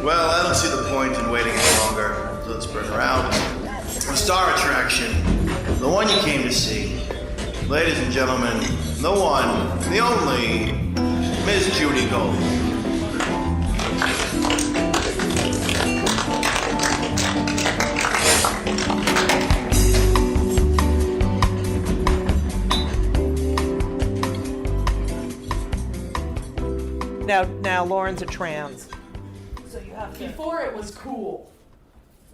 Well, I don't see the point in waiting any longer. So let's bring her out. The star attraction, the one you came to see. Ladies and gentlemen, the one, the only, Miss Judy Gold. Now Lauren's a trans. So you have to. Before it was cool.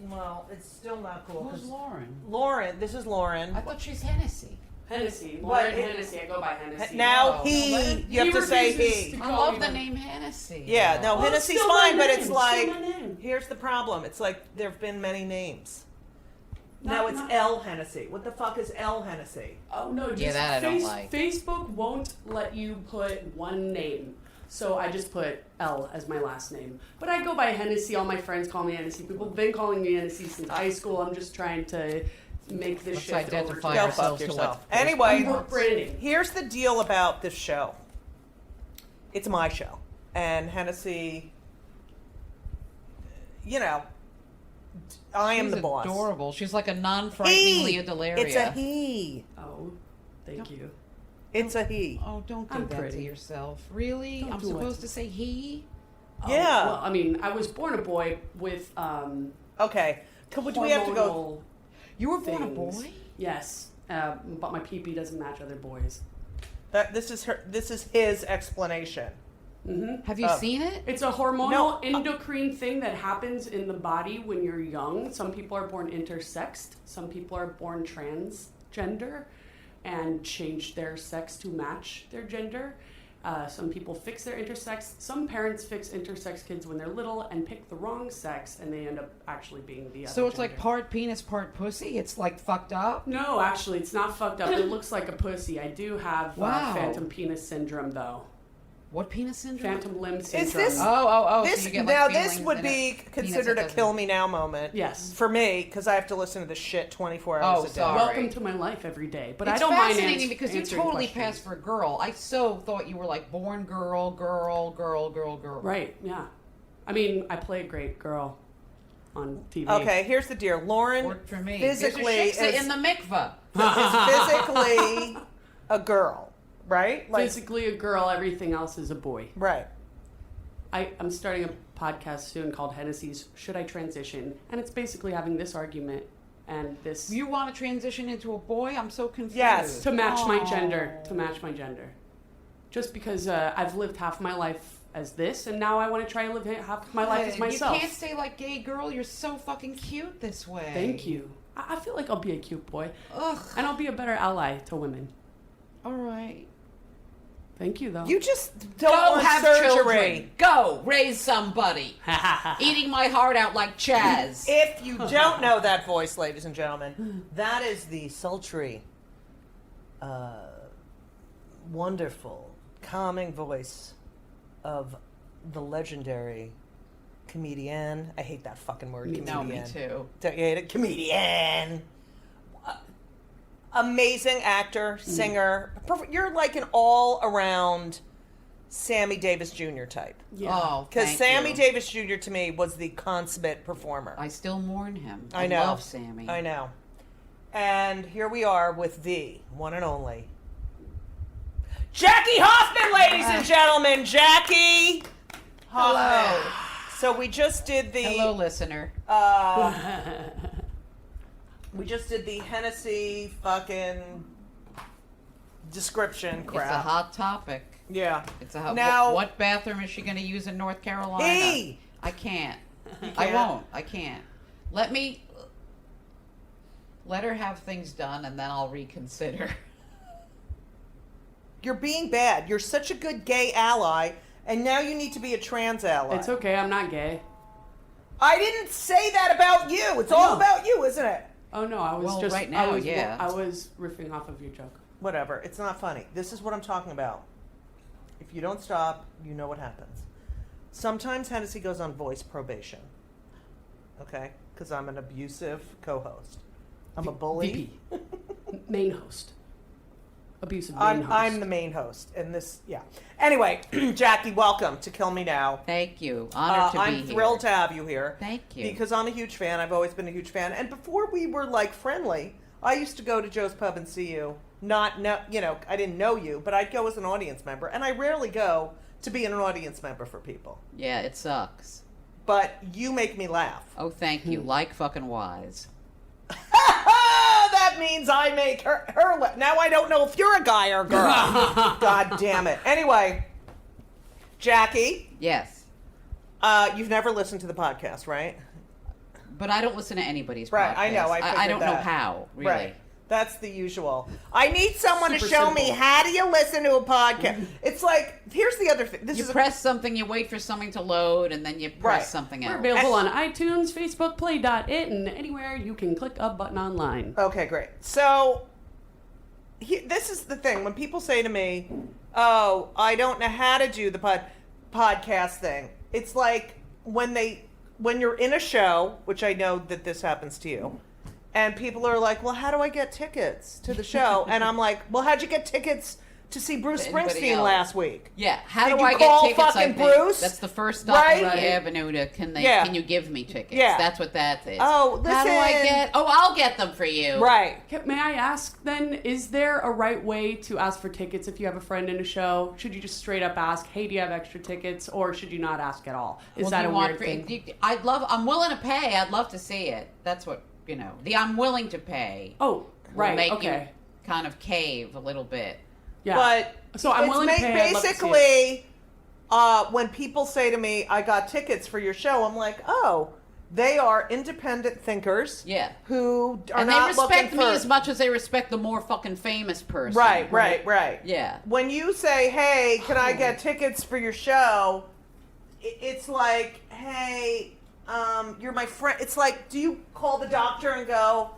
Well, it's still not cool. Who's Lauren? Lauren, this is Lauren. I thought she's Hennessy. Hennessy. Lauren Hennessy. I go by Hennessy. Now he, you have to say he. I love the name Hennessy. Yeah, no, Oh, Hennessy's still my fine, but name, it's still like, my name. here's the problem. It's like there have been many names. Now it's not- L Hennessy. What the fuck is L Hennessy? Oh no, just Yeah, that I don't like. Facebook won't let you put one name. So I just put L as my last name. But I go by Hennessy. All my friends call me Hennessy. People have been calling me Hennessy since high school. I'm just trying to make this Let's shift identify Go ourselves fuck to yourself. what. Anyway, work branding. here's the deal about this show. It's my show. And Hennessy, you know, I am She's the boss. adorable. She's like a non-frightening Leah Delaria. It's a he. Oh, thank you. It's a he. Oh, don't do I'm that pretty. to yourself. Really? Don't I'm do supposed it. to say he? Yeah. Well, I mean, I was born a boy with Okay. Do we have to go? hormonal You were born a things. boy? Yes, but my pee-pee doesn't match other boys. This is his explanation. Mm-hmm. Have you seen it? It's a hormonal No. endocrine thing that happens in the body when you're young. Some people are born intersexed. Some people are born transgender and change their sex to match their gender. Some people fix their intersex. Some parents fix intersex kids when they're little and pick the wrong sex, and they end up actually being the other So it's gender. like part penis, part pussy? It's like fucked up? No, actually, it's not fucked up. It looks like a pussy. I do have Wow. phantom penis syndrome, though. What penis syndrome? Phantom limb syndrome. Is this Oh, this so you get, like, now? This feelings would in be a penis considered that a doesn't- kill me now moment. Yes. For me, because I have to listen to this shit 24 hours Oh, a day. sorry. Welcome to my life every day. But It's I don't mind fascinating because you answering totally questions. passed for a girl. I so thought you were like born girl. Right, yeah. I mean, I play a great girl on TV. Okay, here's the deal. Lauren Worked for me. physically There's a shiksa is, in the mikveh. is physically a girl, right? Physically a girl, everything else is a boy. Right. I'm starting a podcast soon called Hennessy's Should I Transition? And it's basically having this argument and this... You want to transition into a boy? I'm so confused. Yes. to match my Oh. gender. To match my gender. Just because I've lived half my life as this, and now I want to try and live half my life as myself. You can't say like gay girl. You're so fucking cute this way. Thank you. I feel like I'll be a cute boy. Ugh. And I'll be a better ally to women. All right. Thank you, though. You just don't Go want have surgery. children. Go raise somebody. Eating my heart out like Chaz. If you don't know that voice, ladies and gentlemen, that is the sultry, wonderful, calming voice of the legendary comedian. I hate that fucking word, comedian. No, me too. Don't you hate it? Comedian. Amazing actor, singer. You're like an all-around Sammy Davis Jr. type. Yeah. Oh, Because thank Sammy you. Davis Jr. to me was the consummate performer. I still mourn him. I know. love Sammy. I know. And here we are with the one and only Jackie Hoffman, ladies and gentlemen. Jackie Hoffman. Hello. So we just did the Hello, listener. we just did the Hennessy fucking description crap. It's a hot topic. Yeah. It's a hot. Now- what bathroom is she going to use in North Carolina? Hey! I can't. I can't? won't. I can't. Let her have things done, and then I'll reconsider. You're being bad. You're such a good gay ally, and now you need to be a trans ally. It's okay, I'm not gay. I didn't say that about you. It's all No. about you, isn't it? Oh no, I was Well, just right now, I was, yeah. I was riffing off of your joke. Whatever. It's not funny. This is what I'm talking about. If you don't stop, you know what happens. Sometimes Hennessy goes on voice probation. Okay? Because I'm an abusive co-host. I'm a bully. VP. Main host. abusive main host. I'm the main host, and this, yeah. Anyway, Jackie, welcome to Kill Me Now. Thank you. Honored to be here. I'm thrilled to have you here. Thank you. Because I'm a huge fan. I've always been a huge fan. And before we were, like, friendly, I used to go to Joe's Pub and see you. I didn't know you, but I'd go as an audience member. And I rarely go to be an audience member for people. Yeah, it sucks. But you make me laugh. Oh, thank you. Like fucking wise. That means I make her laugh. Now I don't know if you're a guy or a girl. God damn it. Anyway, Jackie. Yes. You've never listened to the podcast, right? But I don't listen to anybody's Right, podcast. I know. I don't know that. how, really. Right. That's the usual. I need someone Super to show me simple. how do you listen to a podcast. It's like, here's the other thing. You press something, you wait for something to load, and then you press Right. something We're else. available on iTunes, Facebook, Play.it, and anywhere you can click a button online. Okay, great. So, this is the thing. When people say to me, oh, I don't know how to do the podcast thing, it's like when you're in a show, which I know that this happens to you, and people are like, well, how do I get tickets to the show? And I'm like, well, how'd you get tickets to see Bruce To anybody Springsteen else. last week? Yeah, how Did do you I call get tickets? fucking I think Bruce? that's the first stop Right? on the avenue to can you give me tickets? Yeah. That's what that is. Oh, How do I listen. get? Oh, I'll get them for you. Right. May I ask then, is there a right way to ask for tickets if you have a friend in a show? Should you just straight up ask, hey, do you have extra tickets? Or should you not ask at all? Is Well, that do a you weird want thing? I'm willing to pay. I'd love to see it. That's what the I'm willing to pay. Oh, right, will make okay. you kind of cave a little bit. Yeah. But so I'm it's willing to pay. I'd love to see it. basically, when people say to me, I got tickets for your show, I'm like, oh, they are independent thinkers. Yeah. Who are And they not respect looking me for... as much as they respect the more fucking famous person. Right. Yeah. When you say, hey, can I get tickets for your show? It's like, hey, you're my friend. It's like, do you call the doctor and go,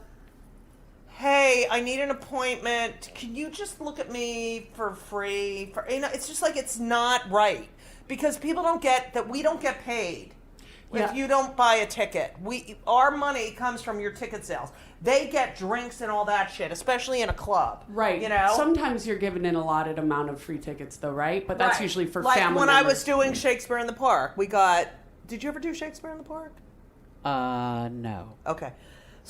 hey, I need an appointment. Can you just look at me for free? It's just like, it's not right. Because people don't get that we don't get paid if you don't buy a ticket. Our money comes from your ticket sales. They get drinks and all that shit, especially in a club. Right. You know? Sometimes you're given an allotted amount of free tickets, though, right? But that's Right. usually for like family when members. I was doing Shakespeare in the Park, we got... Did you ever do Shakespeare in the Park? No. Okay.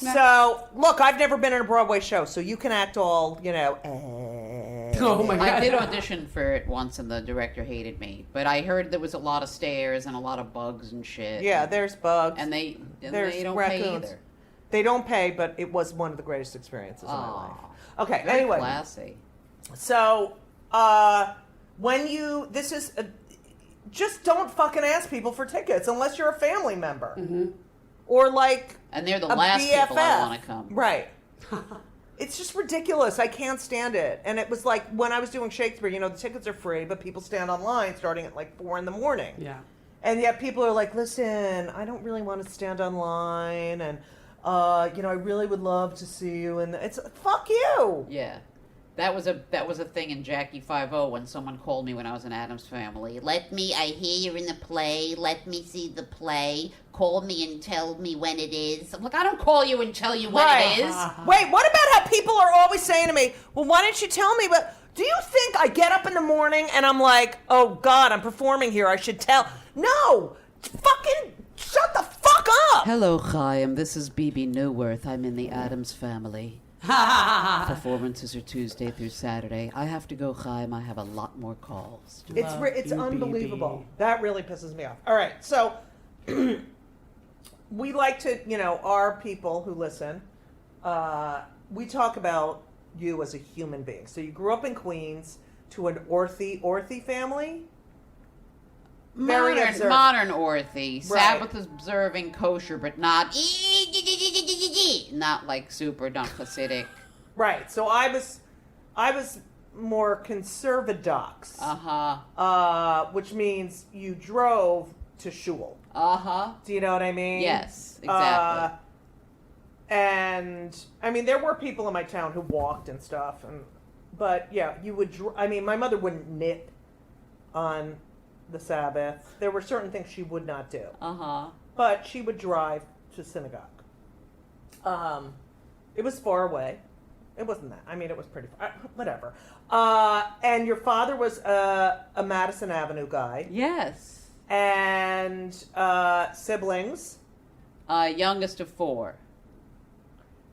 No. So, look, I've never been in a Broadway show, so you can act all, Oh my god. I did audition for it once, and the director hated me. But I heard there was a lot of stairs and a lot of bugs and shit. Yeah, there's bugs. And they there's don't pay raccoons. either. They don't pay, but it was one of the greatest experiences of my Aw. life. Okay, Very anyway. classy. So, just don't fucking ask people for tickets unless you're a family member. Mm-hmm. Or like And they're the a last BFF. people I want to come. Right. It's just ridiculous. I can't stand it. And it was like when I was doing Shakespeare, the tickets are free, but people stand online starting at like 4 a.m. Yeah. And yet people are like, listen, I don't really want to stand online, and I really would love to see you. And it's fuck you. Yeah. That was a thing in Jackie 5-0 when someone called me when I was in Addams Family. I hear you're in the play. Let me see the play. Call me and tell me when it is. I'm like, I don't call you and tell you when it is. Wait, what about how people are always saying to me, well, why didn't you tell me? But do you think I get up in the morning and I'm like, oh, God, I'm performing here. I should tell. No. Fucking shut the fuck up. Hello, Chaim. This is BB Newworth. I'm in the Addams Family. Performances are Tuesday through Saturday. I have to go, Chaim. I have a lot more calls. It's you, unbelievable. BB. That really pisses me off. All right, so we like to, our people who listen, we talk about you as a human being. So you grew up in Queens to an orthy family? Very observant. Modern orthy. Right. Sabbath observing, kosher, but not like super not Hasidic. Right. So I was more conservadox. Which means you drove to shul. Do you know what I mean? Yes, exactly. And I mean, there were people in my town who walked and stuff, but yeah, you would. My mother wouldn't knit on the Sabbath. There were certain things she would not do. But she would drive to synagogue. It was far away. It wasn't that. I mean, it was pretty. Whatever. And your father was a Madison Avenue guy. Yes. And siblings. Youngest of 4.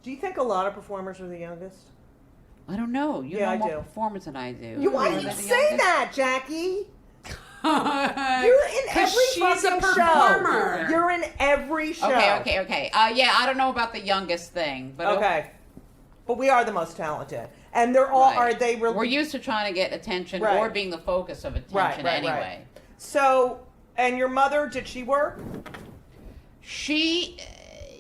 Do you think a lot of performers are the youngest? I don't know. You Yeah, know I more do. performers than I do. Why did you say that, Jackie? You're in every she's a fucking performer. show. You're in every show. Okay. Yeah, I don't know about the youngest thing, but Okay. But we are the most talented. And they're all, Right. are they really? We're used to trying to get attention Right. or being the focus of attention anyway. So, and your mother, did she work? She,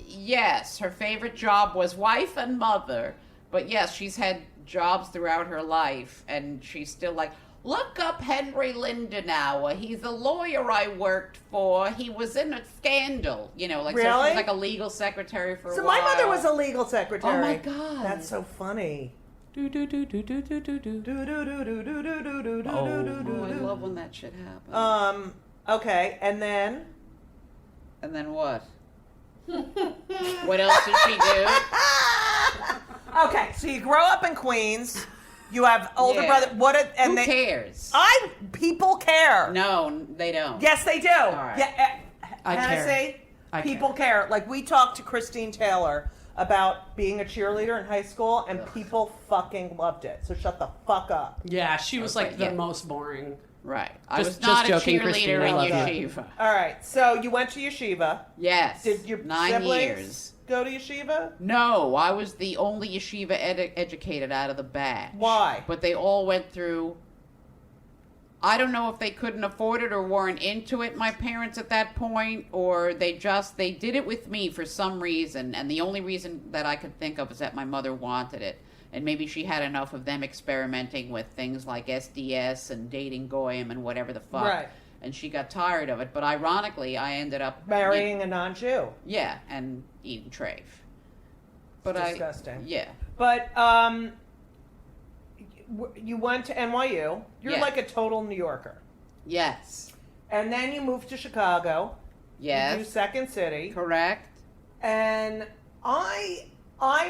yes, her favorite job was wife and mother. But yes, she's had jobs throughout her life, and she's still like, look up Henry Lindenauer. He's a lawyer I worked for. He was in a scandal. You know, like so she Really? was like a legal secretary for So a while. my mother was a legal secretary. Oh my God. That's so funny. Do do do do do do do do. Oh, I love when that shit happens. Okay, and then? And then what? What else did she do? Okay, so you grow up in Queens. You have older Yeah. brother. Who cares? People care. No, they don't. Yes, they do. right. Yeah, I care. Hennessy, I people care. Like we talked to Christine Taylor about being a cheerleader in high school, and people fucking loved it. So shut the fuck up. Yeah, she was like the yeah. most boring. Right. I Just- was not just a joking, cheerleader Christine, I in love yeshiva. All right, so you went to yeshiva. Yes. Did your 9 siblings years. go to yeshiva? No, I was the only yeshiva educated out of the batch. Why? But they all went through. I don't know if they couldn't afford it or weren't into it, my parents at that point, or they did it with me for some reason, and the only reason that I could think of is that my mother wanted it. And maybe she had enough of them experimenting with things like SDS and dating goyim and whatever the fuck. Right. And she got tired of it. But ironically, I ended up Marrying a non-Jew. Yeah, and eating treif. But Disgusting. Yeah. But you went to NYU. You're Yeah. like a total New Yorker. Yes. And then you moved to Chicago. You do Yes. Second City. Correct. And I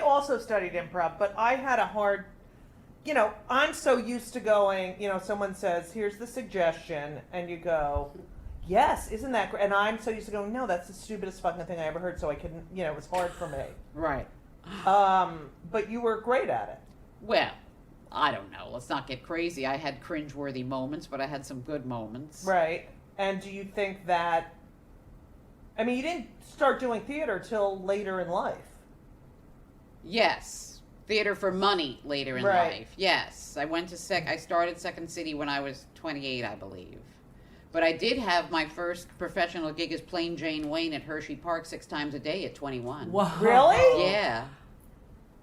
also studied improv, but I had a hard, I'm so used to going, someone says, here's the suggestion, and you go, yes, isn't that great? And I'm so used to going, no, that's the stupidest fucking thing I ever heard, so I couldn't, it was hard for me. Right. But you were great at it. Well, I don't know. Let's not get crazy. I had cringeworthy moments, but I had some good moments. Right. And do you think that, you didn't start doing theater till later in life. Yes. Theater for money later in Right. life. Yes. I started Second City when I was 28, I believe. But I did have my first professional gig as Plain Jane Wayne at Hershey Park 6 times a day at 21. Wow. Really? Yeah.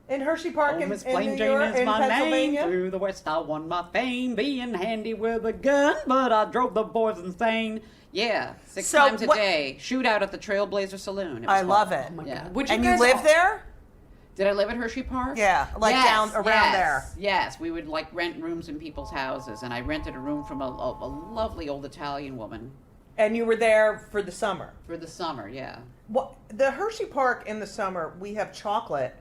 In Hershey Park Oh, in Miss New Plain Jane York, is in my name. Pennsylvania? Through the West I won my fame, being handy with a gun, but I drove the boys insane. Yeah, 6 So times a what- day. Shootout at the Trailblazer Saloon. It was I fun. love it. Oh my Yeah. God. Would And guys you live all- there? Did I live at Hershey Park? Yeah, like Yes, down around yes, there. Yes, we would like rent rooms in people's houses, and I rented a room from a lovely old Italian woman And you were there for the summer. for the summer. Yeah. Well, the Hershey Park in the summer, we have chocolate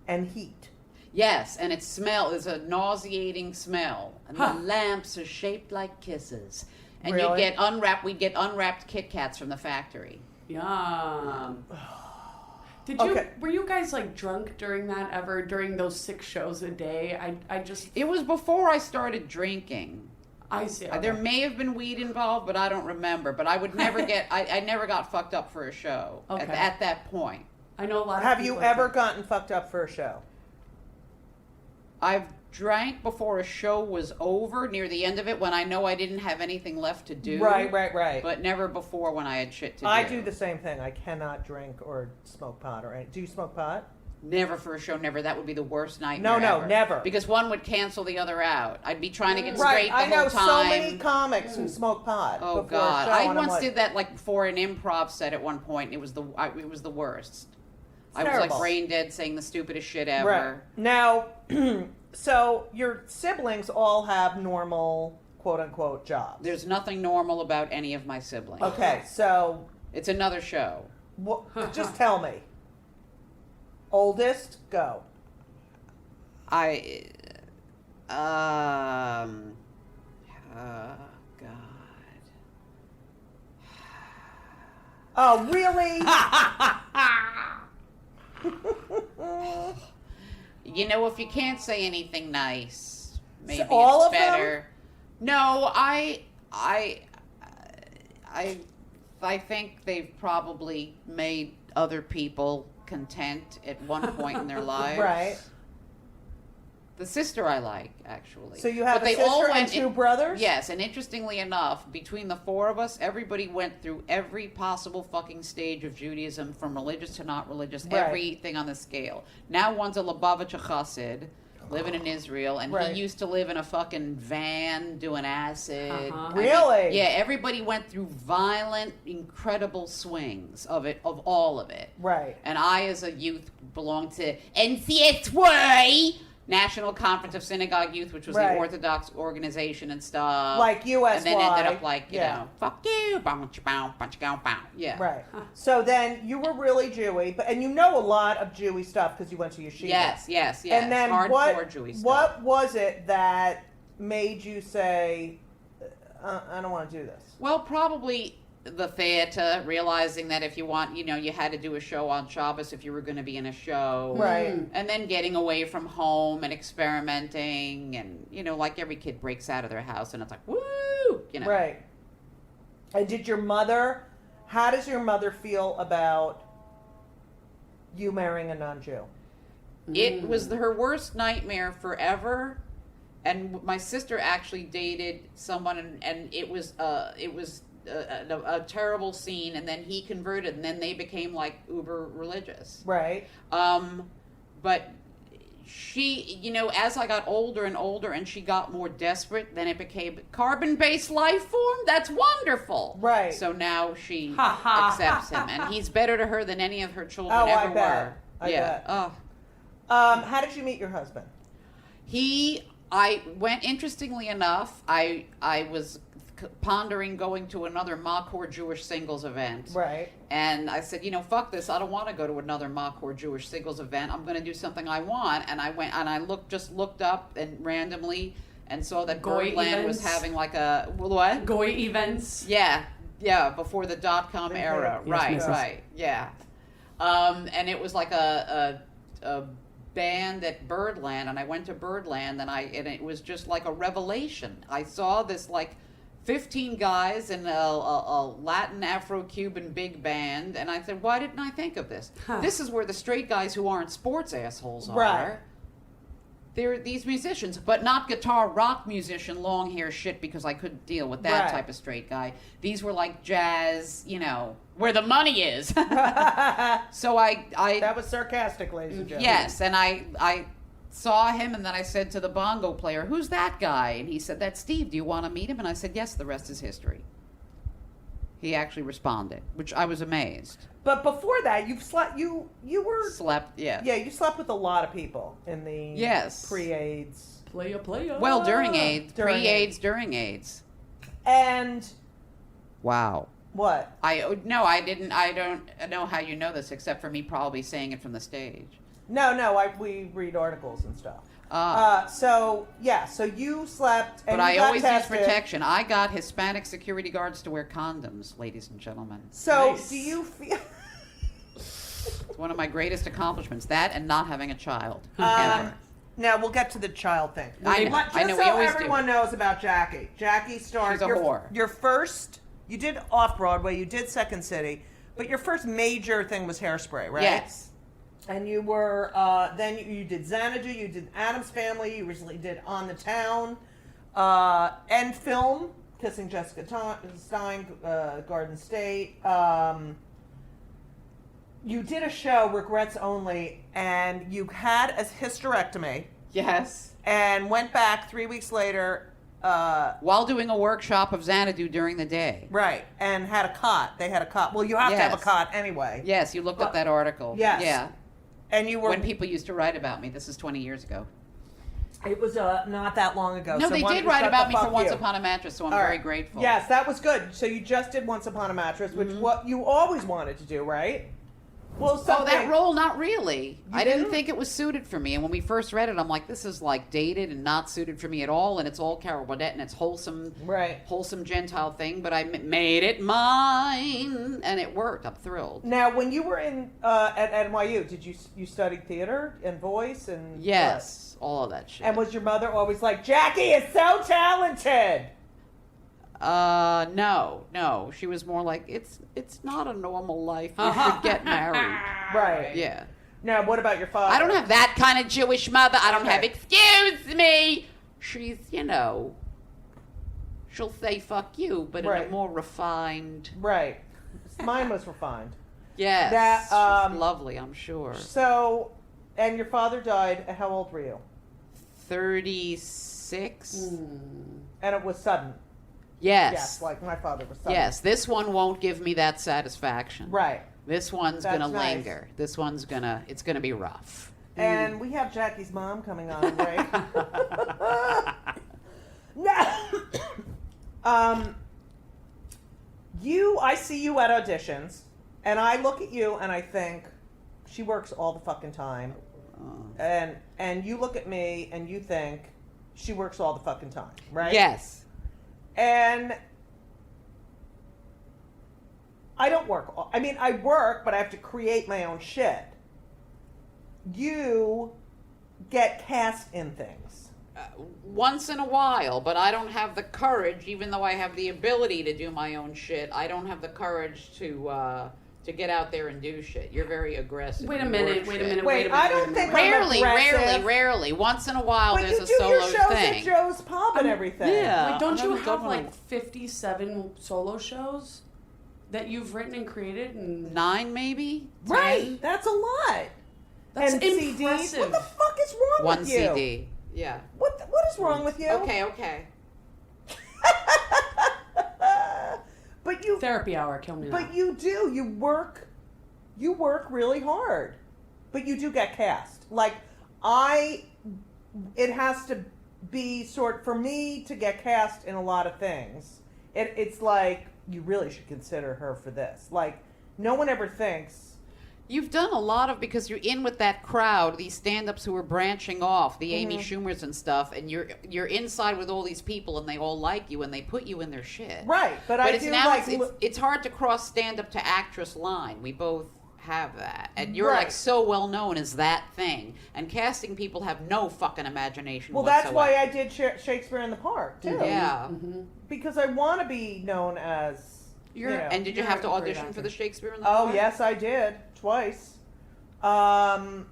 and heat. Yes, and it is a nauseating smell. And Huh. the lamps are shaped like kisses. And Really? we'd get unwrapped Kit Kats from the factory. Yum. Okay. Were you guys like drunk during that ever, during those 6 shows a day? I just, It was before I started drinking. I see. There may have been weed involved, but I don't remember. But I would never I never got fucked up for a show Okay. at that point. I know a lot of Have people you that ever do. gotten fucked up for a show? I've drank before a show was over, near the end of it, when I know I didn't have anything left to do. Right. But never before when I had shit to do. I do the same thing. I cannot drink or smoke pot or anything. Do you smoke pot? Never for a show, never. That would be the worst No, nightmare no, ever. never. Because one would cancel the other out. I'd be trying to get Right. straight the I know whole time. so many comics who smoke pot. Oh before a God! show, I and I'm once like, did that like before an improv set at one point. And it was the worst. I was like terrible. brain dead, saying the stupidest shit ever. Right. Now, so your siblings all have normal, quote unquote, jobs. There's nothing normal about any of my siblings. Okay, so It's another show. just tell me. Oldest, go. Oh, God. Oh, really? You know, if you can't say anything nice, maybe all it's of them? better. No, I think they've probably made other people content at one point in their lives. Right. The sister I like, actually. So you have But a they all sister and went two brothers? Yes, and interestingly enough, between the four of us, everybody went through every possible fucking stage of Judaism, from religious to not religious, Right. everything on the scale. Now one's a Lubavitcher Chassid, living in Israel, and Right. he used to live in a fucking van doing acid. Uh-huh. I mean, Really? yeah, everybody went through violent, incredible swings of all of it. Right. And I, as a youth, belonged to NCSY, National Conference of Synagogue Youth, which was Right. the Orthodox organization and stuff. Like USY. And then ended up like, you Yeah. know, fuck you, bow, bow. Yeah. Right. So then you were really Jewy, and you know a lot of Jewy stuff because you went to yeshiva. Yes. And then Hardcore what? Jewish stuff. What was it that made you say, "I don't want to do this"? Well, probably the theater, realizing that if you want, you know, you had to do a show on Shabbos if you were going to be in a show. Right. And then getting away from home and experimenting, and, you know, like every kid breaks out of their house and it's like, woo, you know. Right. And how does your mother feel about you marrying a non-Jew? It was her worst nightmare forever. And my sister actually dated someone, and it was a terrible scene, and then he converted, and then they became like uber religious. Right. But she, you know, as I got older and older and she got more desperate, then it became carbon-based life form. That's wonderful. Right. So now she accepts him, and he's better to her than any of her children Oh, ever I bet. were. I bet. Oh. How did you meet your husband? Interestingly enough, I was pondering going to another Makor Jewish singles event. Right. And I said, you know, fuck this. I don't want to go to another Makor Jewish singles event. I'm going to do something I want. And I went and I looked up and randomly and saw that Goy Birdland was events. having like a, what? Goy events. Yeah, before the .com era. Yes, Right, yeah. And it was like a band at Birdland, and I went to Birdland, and it was just like a revelation. I saw this like 15 guys in a Latin Afro-Cuban big band, and I said, why didn't I think of this? Huh. This is where the straight guys who aren't sports assholes are. Right. They're these musicians, but not guitar rock musician, long hair shit, because I couldn't deal with that Right. type of straight guy. These were like jazz, you know, where the money is. So That was sarcastic, ladies and gentlemen. yes, and I saw him, and then I said to the bongo player, who's that guy? And he said, that's Steve. Do you want to meet him? And I said, yes, the rest is history. He actually responded, which I was amazed. But before that, you were Slept, yes. yeah, you slept with a lot of people in the Yes. pre-AIDS. Playa. Well, during AIDS, During pre-AIDS, during AIDS. And Wow. what? I don't know how you know this, except for me probably saying it from the stage. No, we read articles and stuff. Ah. So you slept and But you I got always tested. use protection. I got Hispanic security guards to wear condoms, ladies and gentlemen. So Nice. do you feel It's one of my greatest accomplishments. That and not having a child. Ever. now we'll get to the child thing. I know, But just I know, we so always do. everyone knows about Jackie. Jackie starred She's a whore. your first you did off Broadway, you did Second City, but your first major thing was Hairspray, right? Yes. And you were then you did Xanadu, you did Addams Family, you recently did On the Town, and film, Kissing Jessica Stein, Garden State. You did a show, Regrets Only, and you had a hysterectomy Yes. and went back 3 weeks later. While doing a workshop of Xanadu during the day. Right, and had a cot. They had a cot. Well, you have to have a Yes. cot anyway. Yes, you looked up that article. Yes. Yeah. And you were. When people used to write about me. This is 20 years ago. It was not that long ago. No, so they why did don't you write shut about the me for fuck Once you? Upon a Mattress, so I'm All very right. grateful. Yes, that was good. So you just did Once Upon a Mattress, which what you always wanted to do, right? Well, Oh, something. that role, not really. I didn't didn't? think it was suited for me. And when we first read it, I'm like, this is like dated and not suited for me at all. And it's all Carol Burnett and it's wholesome, Right. wholesome Gentile thing. But I made it mine, and it worked. I'm thrilled. Now, when you were in at NYU, did you studied theater and voice and Yes, all of that shit. what? And was your mother always like, Jackie is so talented? No. She was more like, it's not a normal life. You should get married. Right. Yeah. Now, what about your father? I don't have that kind of Jewish mother. I don't Okay. have, excuse me. She's, she'll say fuck you, but in Right. a more refined. Right. Mine was refined. Yes. That, she's lovely, I'm sure. So, and your father died. How old were you? 36? And it was sudden. Yes. Yes, like my father was sudden. Yes, this one won't give me that satisfaction. Right. This one's That's gonna nice. linger. This one's it's gonna be rough. And we have Jackie's mom coming on, right? No. I see you at auditions, and I look at you and I think, she works all the fucking time. And you look at me and you think, she works all the fucking time, right? Yes. And I don't work. I mean, I work, but I have to create my own shit. You get cast in things. Once in a while, but I don't have the courage, even though I have the ability to do my own shit. I don't have the courage to get out there and do shit. You're very aggressive. Wait a You minute, work wait a shit. minute. Wait, I don't think Rarely, aggressive. rarely. Once in a while, But there's you a do solo your shows thing. at Joe's Pub and everything. yeah. Wait, don't you I'm have definitely- like 57 solo shows that you've written and created? And 9 maybe? Right. 10? That's a lot. that's and impressive. CDs. What the fuck is wrong One with you? CD. Yeah. What is wrong with you? Okay. But you Therapy hour, kill me now. But you do. You work really hard. But you do get cast. Like, it has to be for me to get cast in a lot of things. It's like, you really should consider her for this. Like, no one ever thinks. You've done a lot of, because you're in with that crowd, these stand-ups who are branching off, the Amy Schumers and stuff, and you're inside with all these people, and they all like you, and they put you in their shit. Right, but I it's do now like... it's hard to cross stand-up to actress line. We both have that, and you're like Right. so well known as that thing, and casting people have no fucking imagination. Well, whatsoever. that's why I did Shakespeare in the Park, too. Yeah. Because I want to be known as... And did you You're have to a great audition actor. for the Shakespeare in the Oh, Park? yes, I did. Twice. And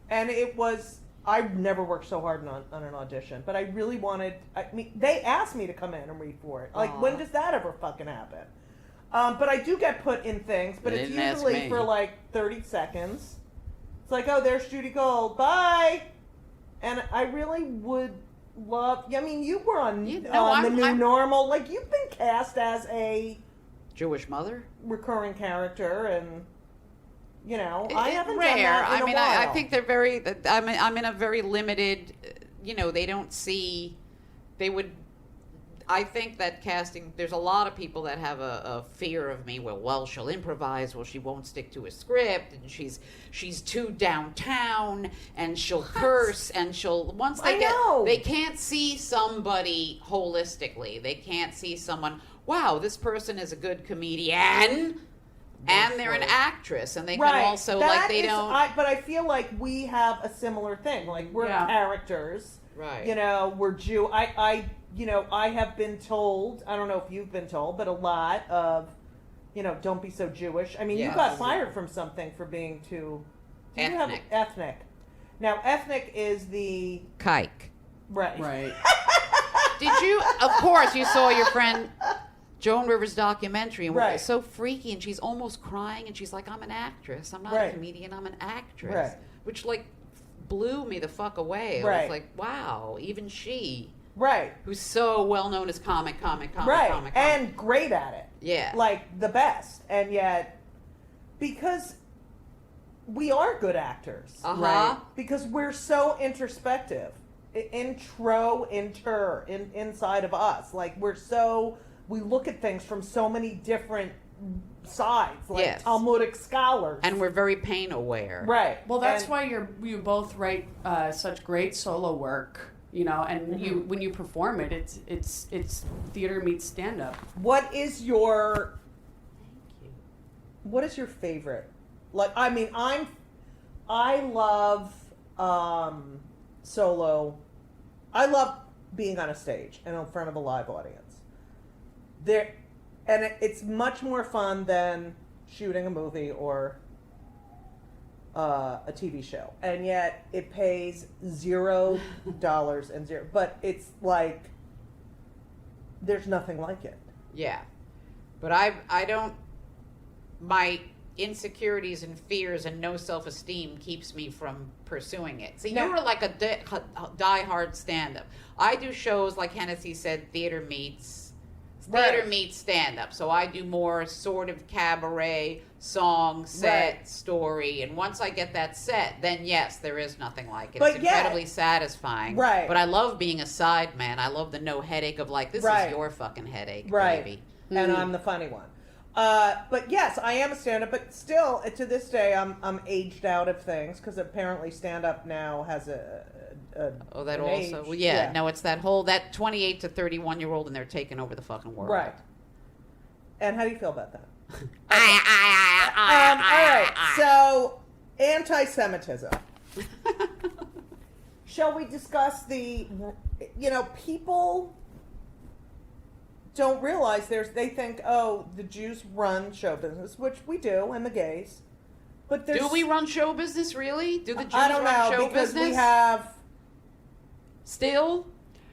it was... I never worked so hard on an audition, but I really wanted... they asked me to come in and read for it. Like, Aw. when does that ever fucking happen? But I do get put in things, but They it's didn't ask usually me. for like 30 seconds. It's like, oh, there's Judy Gold. Bye! And I really would love... I mean, you were on, Yeah, no, on The New I'm- Normal. Like, you've been cast as a Jewish mother? recurring character, and... I haven't rare. done that in a while. I think they're very. I'm in a very limited. They don't see. They would. I think that casting. There's a lot of people that have a fear of me. Well, she'll improvise. Well, she won't stick to a script, and she's too downtown, and she'll curse, and she'll once they I know. they can't see somebody holistically. They can't see someone. Wow, this person is a good comedian. And they're an actress, and they can also That they is- don't. but I feel like we have a similar thing. Like, we're Yeah. characters. Right. We're Jew. I have been told. I don't know if you've been told, but a lot of, don't be so Jewish. I mean, you Yes. got fired from something for being too. Did you have- Ethnic. ethnic. Now, ethnic is the Kike. right. Right. Did you? Of course, you saw your friend Joan Rivers' documentary, and Right. it's so freaky, and she's almost crying, and she's like, "I'm an actress. I'm not Right. a comedian. I'm an actress," Right. which blew me the fuck away. I Right. was like, "Wow, even she, Right. who's so well known as comic, Right. And great at it. yeah, Like the best, and yet because we are good actors, Right. because we're so introspective, inside of us. Like, we look at things from so many different sides, like Yes. Talmudic scholars. And we're very pain aware. right. Well, that's And- why you both write such great solo work, and you when you perform it, it's theater meets stand up. What is your favorite? Like, I mean, I love solo. I love being on a stage and in front of a live audience. It's much more fun than shooting a movie or a TV show, and yet it pays $0 and zero. But it's like there's nothing like it. Yeah. But I don't, my insecurities and fears and no self-esteem keeps me from pursuing it. So No. you were like a die-hard stand-up. I do shows, like Hennessy said, theater meets stand-up. So I do more sort of cabaret, song, set, Right. story. And once I get that set, then yes, there is nothing like it. But it's yeah. incredibly satisfying. Right. But I love being a side man. I love the no headache of like, this Right. is your fucking headache, Right. baby. And I'm the funny one. But yes, I am a stand-up, but still, to this day, I'm aged out of things because apparently stand-up now has Oh, that an also. age. Well, yeah, no, it's that 28 to 31-year-old, and they're taking over the fucking world. Right. And how do you feel about that? All All right. So, anti-Semitism. Shall we discuss people don't realize they think, oh, the Jews run show business, which we do, and the gays. But there's, Do we run show business, really? Do the Jews I don't run know, show because business? we have, Still?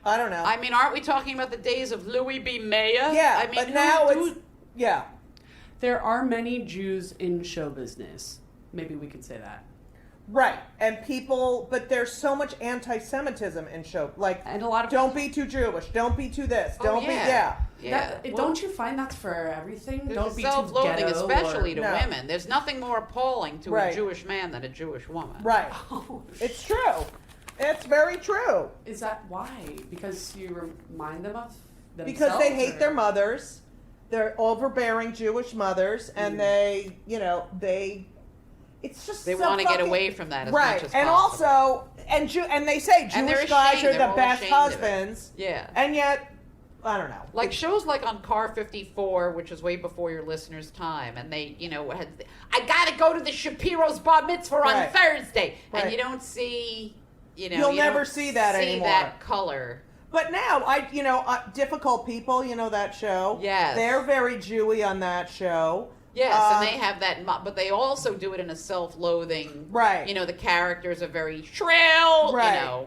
I don't know. I mean, aren't we talking about the days of Louis B. Mayer? yeah, I mean, but now who- it's, yeah. There are many Jews in show business. Maybe we could say that. Right, and people, but there's so much anti-Semitism in show, like, And a lot of don't be too Jewish, don't be too this, Oh, don't be, yeah. Yeah. That, don't you find that's for everything? There's Don't a be too self-loathing, ghetto especially or... to No. women. There's nothing more appalling to Right. a Jewish man than a Jewish woman. Right, Oh, it's true. It's very true. is that why? Because you remind them of themselves? Because they hate or- their mothers, they're overbearing Jewish mothers, and they, it's just They so want to get fucking- away from that as right, much as and possible. also, and they say And they're Jewish guys ashamed. are They're the all best ashamed of it. husbands, Yeah. and yet, I don't know. Like shows like on Car 54, which is way before your listeners' time, and they, I gotta go to the Shapiro's bar mitzvah on Right. Thursday, Right. and you don't see, You'll you never don't see that anymore. that color. But now, Difficult People, that show? Yes. They're very Jewy on that show. Yes, and they have that, but they also do it in a self-loathing. Right. The characters are very shrill. Right.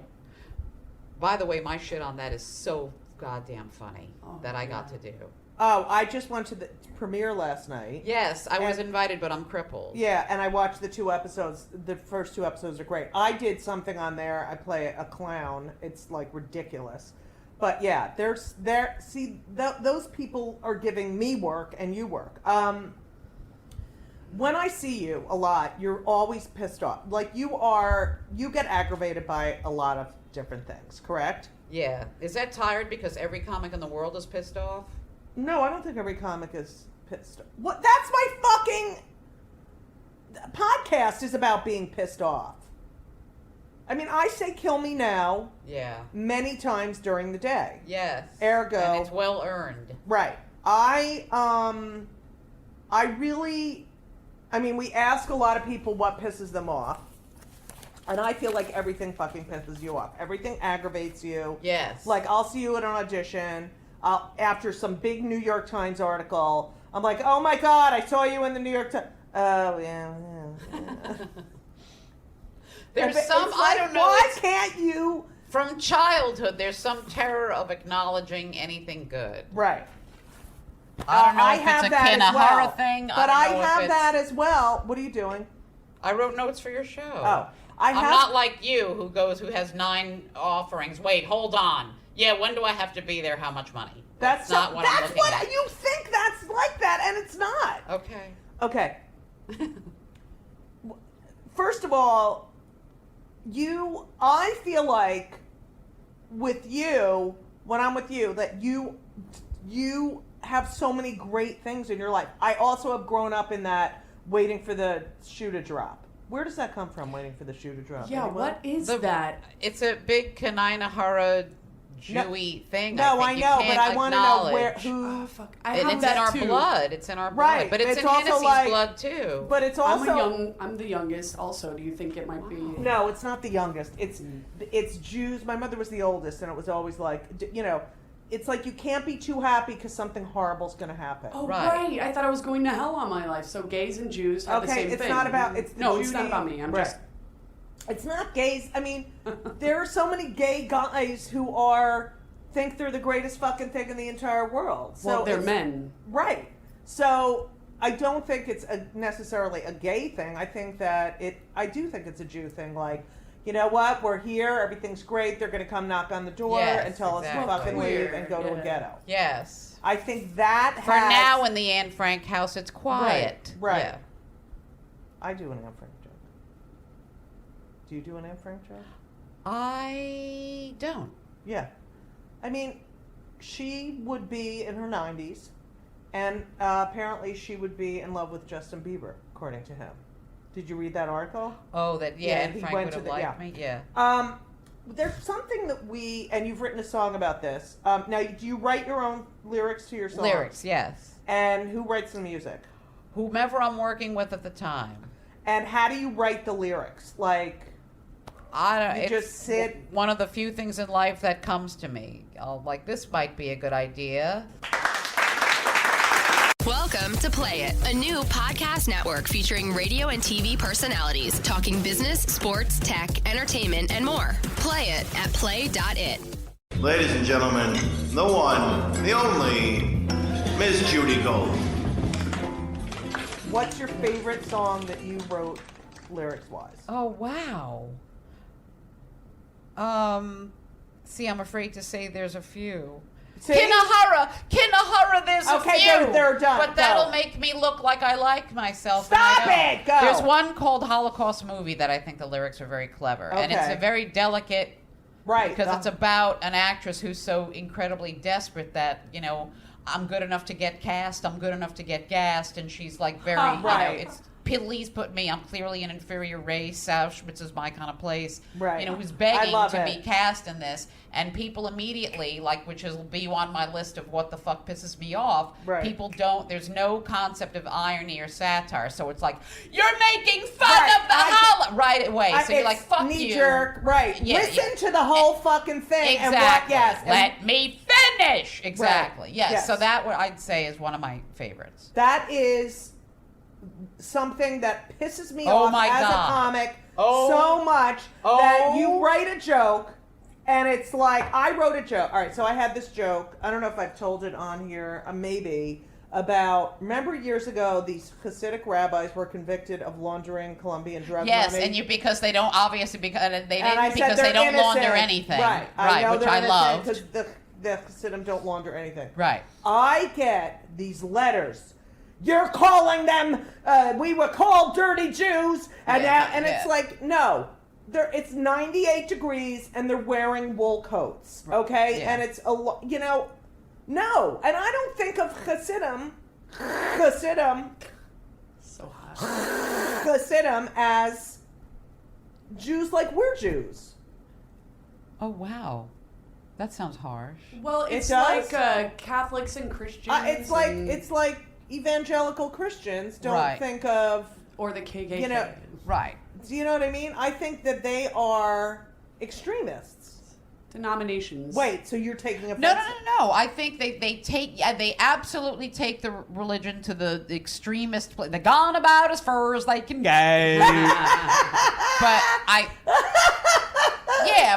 By the way, my shit on that is so goddamn funny that I got to do. Oh, I just went to the premiere last night. Yes, I was And- invited, but I'm crippled. Yeah, and I watched the 2 episodes. The first 2 episodes are great. I did something on there. I play a clown. It's like ridiculous. But yeah, those people are giving me work and you work. When I see you a lot, you're always pissed off. Like you get aggravated by a lot of different things, correct? Yeah. Is that tired because every comic in the world is pissed off? No, I don't think every comic is pissed off. What? That's my fucking podcast is about being pissed off. I mean, I say kill me now Yeah. many times during the day. Yes. Ergo. And it's well earned. Right. We ask a lot of people what pisses them off. And I feel like everything fucking pisses you off. Everything aggravates you. Yes. Like, I'll see you at an audition. After some big New York Times article, I'm like, oh my God, I saw you in the New York Times. Oh, yeah. There's It's some, I like, don't know. Why it's- can't you? From childhood, there's some terror of acknowledging anything good. Right. I don't know I if have it's a that kin as of well. horror thing. But I don't know if have it's- that as well. What are you doing? I wrote notes for your show. Oh, I'm not like you who has 9 offerings. Wait, hold on. Yeah, when do I have to be there? How much money? That's not what I'm looking at. You think that's like that, and it's not. Okay. Okay. First of all, I feel like with you, when I'm with you, that you you have so many great things in your life. I also have grown up in that waiting for the shoe to drop. Where does that come from, waiting for the shoe to drop? Yeah, Anyone? what is that? It's a big Kaninahara Jewy thing. No, I know, but I want to know where, acknowledge. who. Oh, fuck. I And have it's in that our too. blood. It's in our blood. Right, But it's it's in also Hennessy's like- blood too. But it's also I'm the youngest. Also, do you think it might be? no, it's not the youngest. It's Jews. My mother was the oldest, and it was always like, you know, it's like you can't be too happy because something horrible's going to happen. Oh, Right. right. I thought I was going to hell on my life. So gays and Jews have the Okay, same it's thing. not about. It's the no, Judy, it's not about me. I'm right. just. It's not gays. I mean, there are so many gay guys who think they're the greatest fucking thing in the entire world. So Well, they're it's- men. Right. So I don't think it's necessarily a gay thing. I think that I do think it's a Jew thing. Like, you know what? We're here. Everything's great. They're going to come knock on the door Yes, and tell us exactly. to fucking leave Queer, and go to a yeah. ghetto. Yes. I think that For has, now, in the Anne Frank house, it's quiet. Right. Yeah. I do an Anne Frank joke. Do you do an Anne Frank joke? I don't. Yeah. I mean, she would be in her 90s, and apparently she would be in love with Justin Bieber, according to him. Did you read that article? Oh, that Yeah, Anne he Frank went would to have the- liked yeah. me. Yeah. There's something that and you've written a song about this. Now, do you write your own lyrics to your songs? Lyrics, yes. And who writes the music? Whomever I'm working with at the time. And how do you write the lyrics? Like, I don't. You It's just sit- one of the few things in life that comes to me. Like, this might be a good idea. Welcome to Play It, a new podcast network featuring radio and TV personalities talking business, sports, tech, entertainment, and more. Play it at play.it. Ladies and gentlemen, the one, the only, Miss Judy Gold. what's your favorite song that you wrote lyrics-wise? Oh, wow. See, I'm afraid to say there's a few. See? Kinahara, there's Okay, a few. they're done. But that'll Go. make me look like I like myself. Stop and I don't. it! Go. There's one called Holocaust Movie that I think the lyrics are very clever. And it's Okay. a very delicate, Right. because it's about an actress who's so incredibly desperate that, you know, I'm good enough to get cast, I'm good enough to get gassed, and she's like very, you know, Right. it's, please put me, I'm clearly an inferior race, Auschwitz is my kind of place. Right. You know, who's I begging love to it. be cast in this, and people immediately, like, which will be on my list of what the fuck pisses me off, Right. people don't, there's no concept of irony or satire, so it's like, you're making fun Right. of the right away, so you're it's like, fuck knee you. jerk, right? Yeah, Listen yeah. to the whole fucking thing and what? Exactly. Yes, and Let me finish. Exactly. Yes. Yes. So that what I'd say is one of my favorites. that is something that pisses me Oh off my as a God. comic Oh. so much Oh. that you write a joke and it's like I wrote a joke. All right, so I had this joke. I don't know if I've told it on here, maybe. About remember years ago, these Hasidic rabbis were convicted of laundering Colombian drug Yes, money. and because they don't obviously because they And didn't I said because they're they don't launder innocent. anything. Right, Right, which I loved. because the Hasidim don't launder anything. Right. I get these letters. You're calling them. We were called dirty Jews, and Yeah, now, and yeah. it's like no. It's 98 degrees, and they're wearing wool coats. Okay, Yeah. and it's you know, no. And I don't think of Hasidim So hot. Hasidim as Jews like we're Jews. Oh wow, that sounds harsh. Well, it's does? like Catholics and Christians. It's like evangelical Christians don't Right. think of. or the KKK. You know- Right. Do you know what I mean? I think that they are extremists. Denominations. Wait, so you're taking offense? No. I think they absolutely take the religion to the extremist place. They're gone about as far as they can go.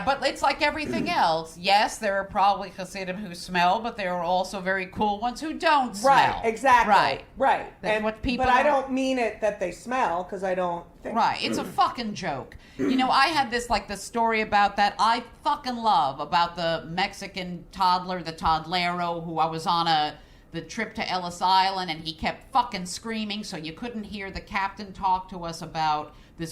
But it's like everything else. Yes, there are probably Hasidim who smell, but there are also very cool ones who don't smell. Right, exactly. Right. That's And, what people but I don't- don't mean it that they smell, because I don't think... Right, it's a fucking joke. You know, I had this story about that I fucking love about the Mexican toddler, the toddlero, who I was on the trip to Ellis Island, and he kept fucking screaming, so you couldn't hear the captain talk to us about the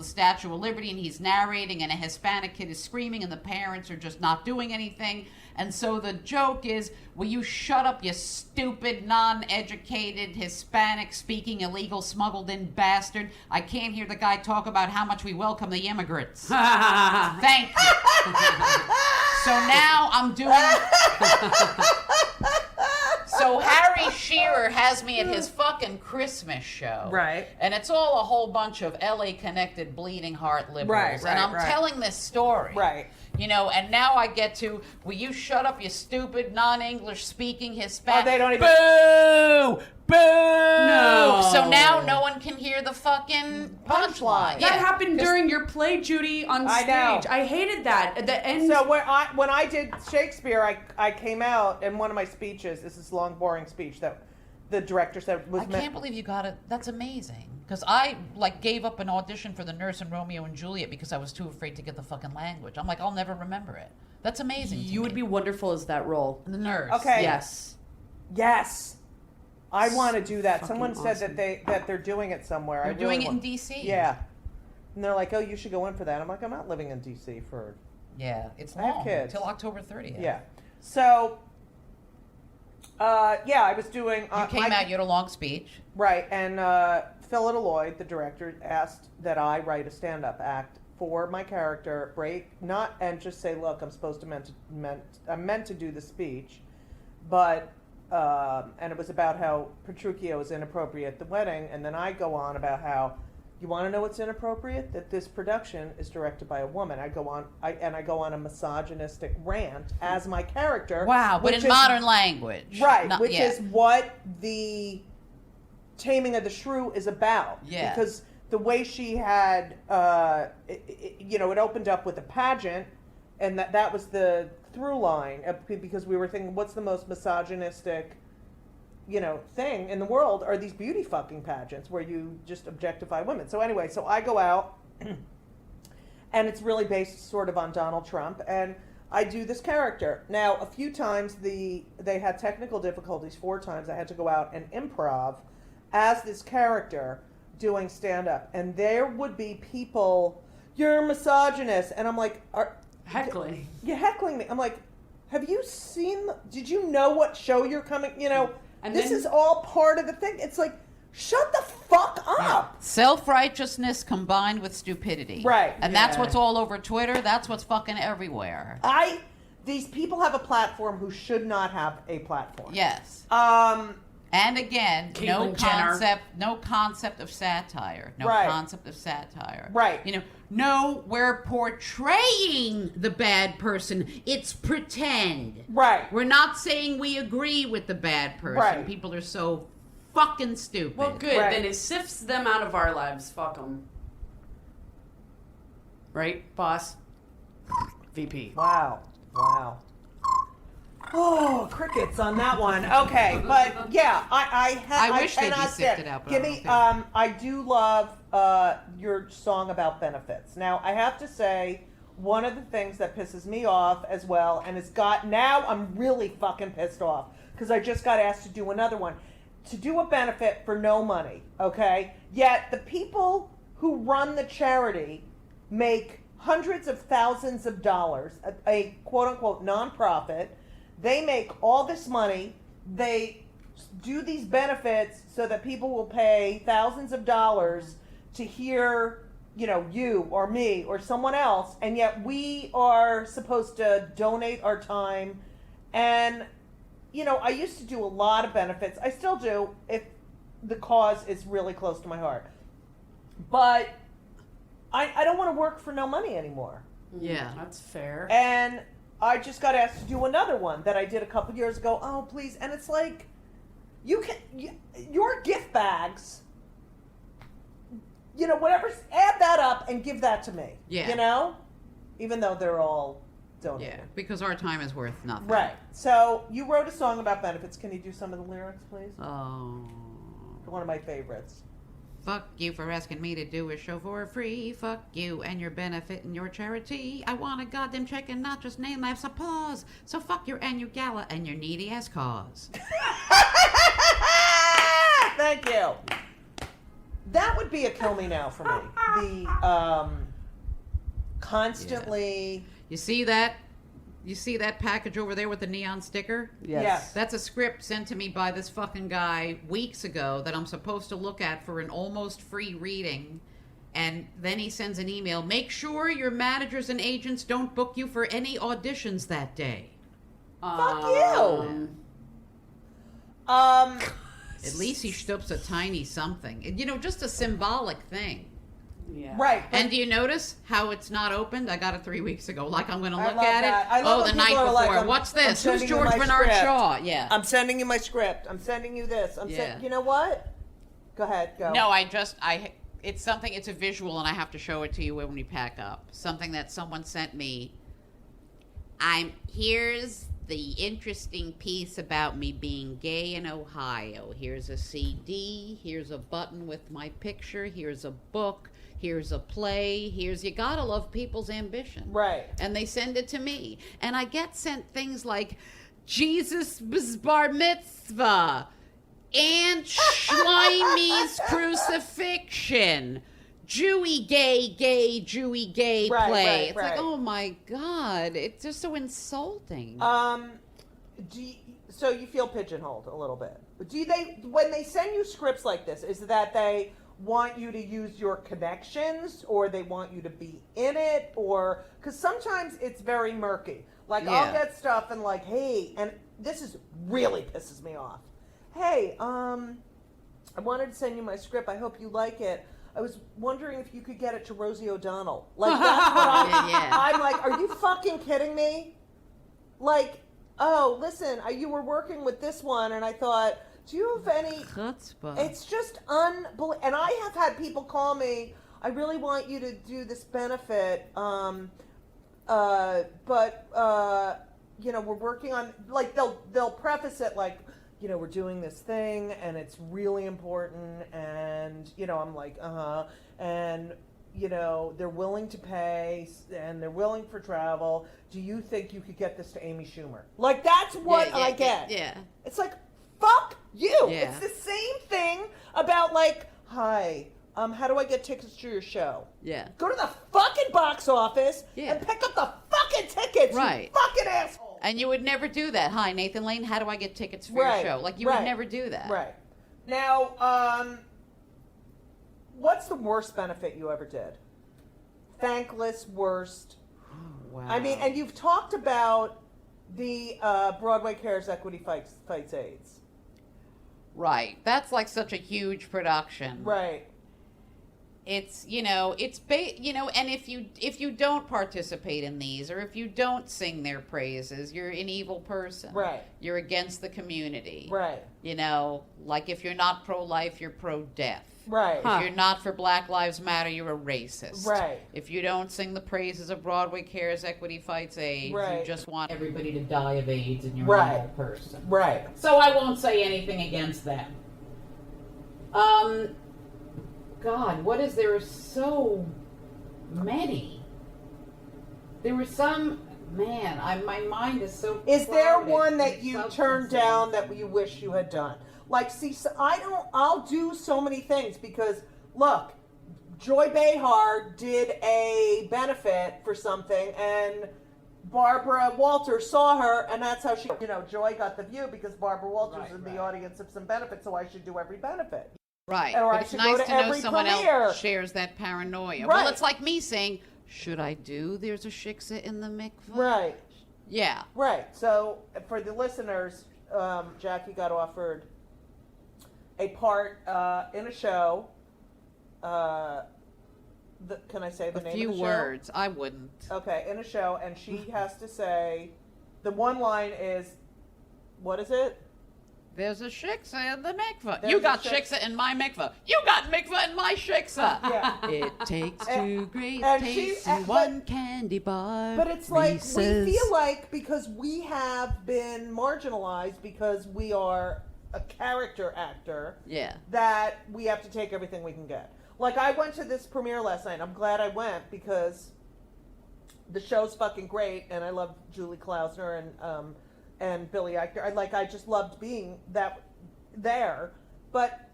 Statue of Liberty, and he's narrating, and a Hispanic kid is screaming, and the parents are just not doing anything. And so the joke is, will you shut up, you stupid, non-educated, Hispanic-speaking, illegal, smuggled-in bastard? I can't hear the guy talk about how much we welcome the immigrants. Thank you. So now I'm doing... So Harry Shearer has me at his fucking Christmas show. Right. And it's all a whole bunch of LA-connected bleeding heart liberals. Right, and I'm right. telling this story. Right. You know, and now I get to, will you shut up, you stupid, non-English speaking Hispanic? Oh, they don't even... Boo! Boo! No. So now no one can hear the fucking punchline. That happened during your play, Judy, on I stage. know. I hated that. At the end. So when I did Shakespeare, I came out in one of my speeches. This is a long, boring speech that the director said was I can't believe you got it. That's amazing. Because I gave up an audition for the nurse in Romeo and Juliet because I was too afraid to get the fucking language. I'm like, I'll never remember it. That's amazing. You would be wonderful as that role. the nurse. Okay. Yes. Yes, I want to do that. Fucking Someone said awesome. that they're doing it somewhere. They're I really doing it in want- D.C. Yeah, and they're like, oh, you should go in for that. I'm like, I'm not living in D.C. for Yeah, it's I have long kids. till October 30th. yeah. So, I was doing. You came out. You had a long speech. Right, and Philip Lloyd, the director, asked that I write a stand-up act for my character, and just say, look, I'm supposed to I'm meant to do the speech, but and it was about how Petruchio is inappropriate at the wedding, and then I go on about how, you want to know what's inappropriate? That this production is directed by a woman. I go on a misogynistic rant as my character. Wow, but which in is- modern language. Right, Not- which yeah. is what the Taming of the Shrew is about. Yeah. Because the way she had, it opened up with a pageant, and that was the through line, because we were thinking, what's the most misogynistic, thing in the world are these beauty fucking pageants where you just objectify women. So anyway, so I go out, and it's really based sort of on Donald Trump, and I do this character. Now, a few times they had technical difficulties. 4 times I had to go out and improv as this character doing stand-up, and there would be people, you're misogynist, and I'm like, Heckling. you're heckling me. I'm like, have you seen? Did you know what show you're coming? And this then- is all part of the thing. It's like, shut the fuck up. Self-righteousness combined with stupidity. Right. And that's Yeah. what's all over Twitter. That's what's fucking everywhere. These people have a platform who should not have a platform. Yes. And again, Caitlyn Jenner. no concept of satire. No Right. concept of satire. Right. No, we're portraying the bad person. It's pretend. Right. We're not saying we agree with the bad person. Right. People are so fucking stupid. Well, good. Right. Then it sifts them out of our lives. Fuck them. Right, boss? VP. Wow. Oh, crickets on that one. Okay, but yeah, I wish they'd be sifted out, but I Give don't me. know. I do love your song about benefits. Now, I have to say, one of the things that pisses me off as well, and now I'm really fucking pissed off because I just got asked to do another one, to do a benefit for no money. Okay, yet the people who run the charity make hundreds of thousands of dollars, a quote-unquote nonprofit. They make all this money. They do these benefits so that people will pay thousands of dollars to hear, you or me or someone else, and yet we are supposed to donate our time. And, I used to do a lot of benefits. I still do if the cause is really close to my heart. But I don't want to work for no money anymore. Yeah. That's fair. And I just got asked to do another one that I did a couple years ago. Oh, please. And it's like, your gift bags, whatever, add that up and give that to me. Yeah. Even though they're all donated. Yeah, because our time is worth nothing. Right. So you wrote a song about benefits. Can you do some of the lyrics, please? Oh. One of my favorites. Fuck you for asking me to do a show for free. Fuck you and your benefit and your charity. I want a goddamn check and not just name laughs applause. So fuck your annual gala and your needy ass cause. Thank you. That would be a kill me now for me. The constantly. You see that? You see that package over there with the neon sticker? Yes. That's a script sent to me by this fucking guy weeks ago that I'm supposed to look at for an almost free reading. And then he sends an email, make sure your managers and agents don't book you for any auditions that day. Fuck you. At least he stoops a tiny something. You know, just a symbolic thing. Yeah. Right. And do you notice how it's not opened? I got it 3 weeks ago. Like, I'm going to I look love at that. it. I love Oh, when the night people are before. like, What's I'm this? Who's sending you George my Bernard script. Shaw? Yeah. I'm sending you my script. I'm sending you this. Yeah. You know what? Go ahead. Go. No, it's something, it's a visual, and I have to show it to you when we pack up. Something that someone sent me. Here's the interesting piece about me being gay in Ohio. Here's a CD. Here's a button with my picture. Here's a book. Here's a play. You gotta love people's ambition. Right. And they send it to me. And I get sent things like Jesus' bar mitzvah, and Schleimy's crucifixion, Jewy gay, Jewy gay Right, play. right, It's right. like, oh my God, it's just so insulting. So you feel pigeonholed a little bit. When they send you scripts like this, is that they want you to use your connections, or they want you to be in it, or because sometimes it's very murky. Like I'll Yeah. get stuff and like, hey, and this is really pisses me off. Hey, I wanted to send you my script. I hope you like it. I was wondering if you could get it to Rosie O'Donnell. Like that's what Yeah. I'm like, are you fucking kidding me? Like, oh, listen, you were working with this one, and I thought, do you have any? Chutzpah. It's just unbelievable. And I have had people call me, I really want you to do this benefit, but we're working on, like, they'll preface it like, we're doing this thing, and it's really important, and, I'm like, and, they're willing to pay, and they're willing for travel. Do you think you could get this to Amy Schumer? Like, that's what I get. Yeah. It's like, fuck you. Yeah. It's the same thing about, like, hi, how do I get tickets to your show? Yeah. Go to the fucking box office Yeah. and pick up the fucking tickets, Right. you fucking asshole. And you would never do that. Hi, Nathan Lane, how do I get tickets for Right, your show? Like, you right, would never do that. Right. Now, what's the worst benefit you ever did? Thankless, worst. Wow. I mean, and you've talked about the Broadway Cares Equity Fights AIDS. Right. That's like such a huge production. Right. It's, and if you don't participate in these, or if you don't sing their praises, you're an evil person. Right. You're against the community. Right. Like if you're not pro-life, you're pro-death. Right. If you're not for Black Lives Matter, you're a racist. Right. If you don't sing the praises of Broadway Cares Equity Fights AIDS, Right. you just want everybody to die of AIDS and you're Right. an evil person. Right. So I won't say anything against them. God, what is there? So many. There were some. Man, my mind is so. Is there clouded one that with you substances. turned down that you wish you had done? Like, see, so I'll do so many things because, look, Joy Behar did a benefit for something, and Barbara Walters saw her, and that's how she, Joy got the view because Barbara Walters was in the audience of some benefit, so I should do every benefit. Right. Or But I it's should nice go to to know every someone premiere. else shares that paranoia. Right. Well, it's like me saying, should I do There's a Shiksa in the Mikvah? Right. Yeah. Right. So, for the listeners, Jackie got offered a part in a show. Can I say the A name few of the show? words. I wouldn't. Okay, in a show, and she has to say, the one line is, what is it? There's a Shiksa in the Mikvah. There's You a got shik- Shiksa in my Mikvah. You got Mikvah in my Shiksa. Yeah. It takes two great and tastes she- and one candy bar. But it's like, Reese's. we feel like because we have been marginalized because we are a character actor, Yeah. that we have to take everything we can get. Like, I went to this premiere last night. I'm glad I went because the show's fucking great, and I love Julie Klausner and Billy Eichner. I just loved being there. But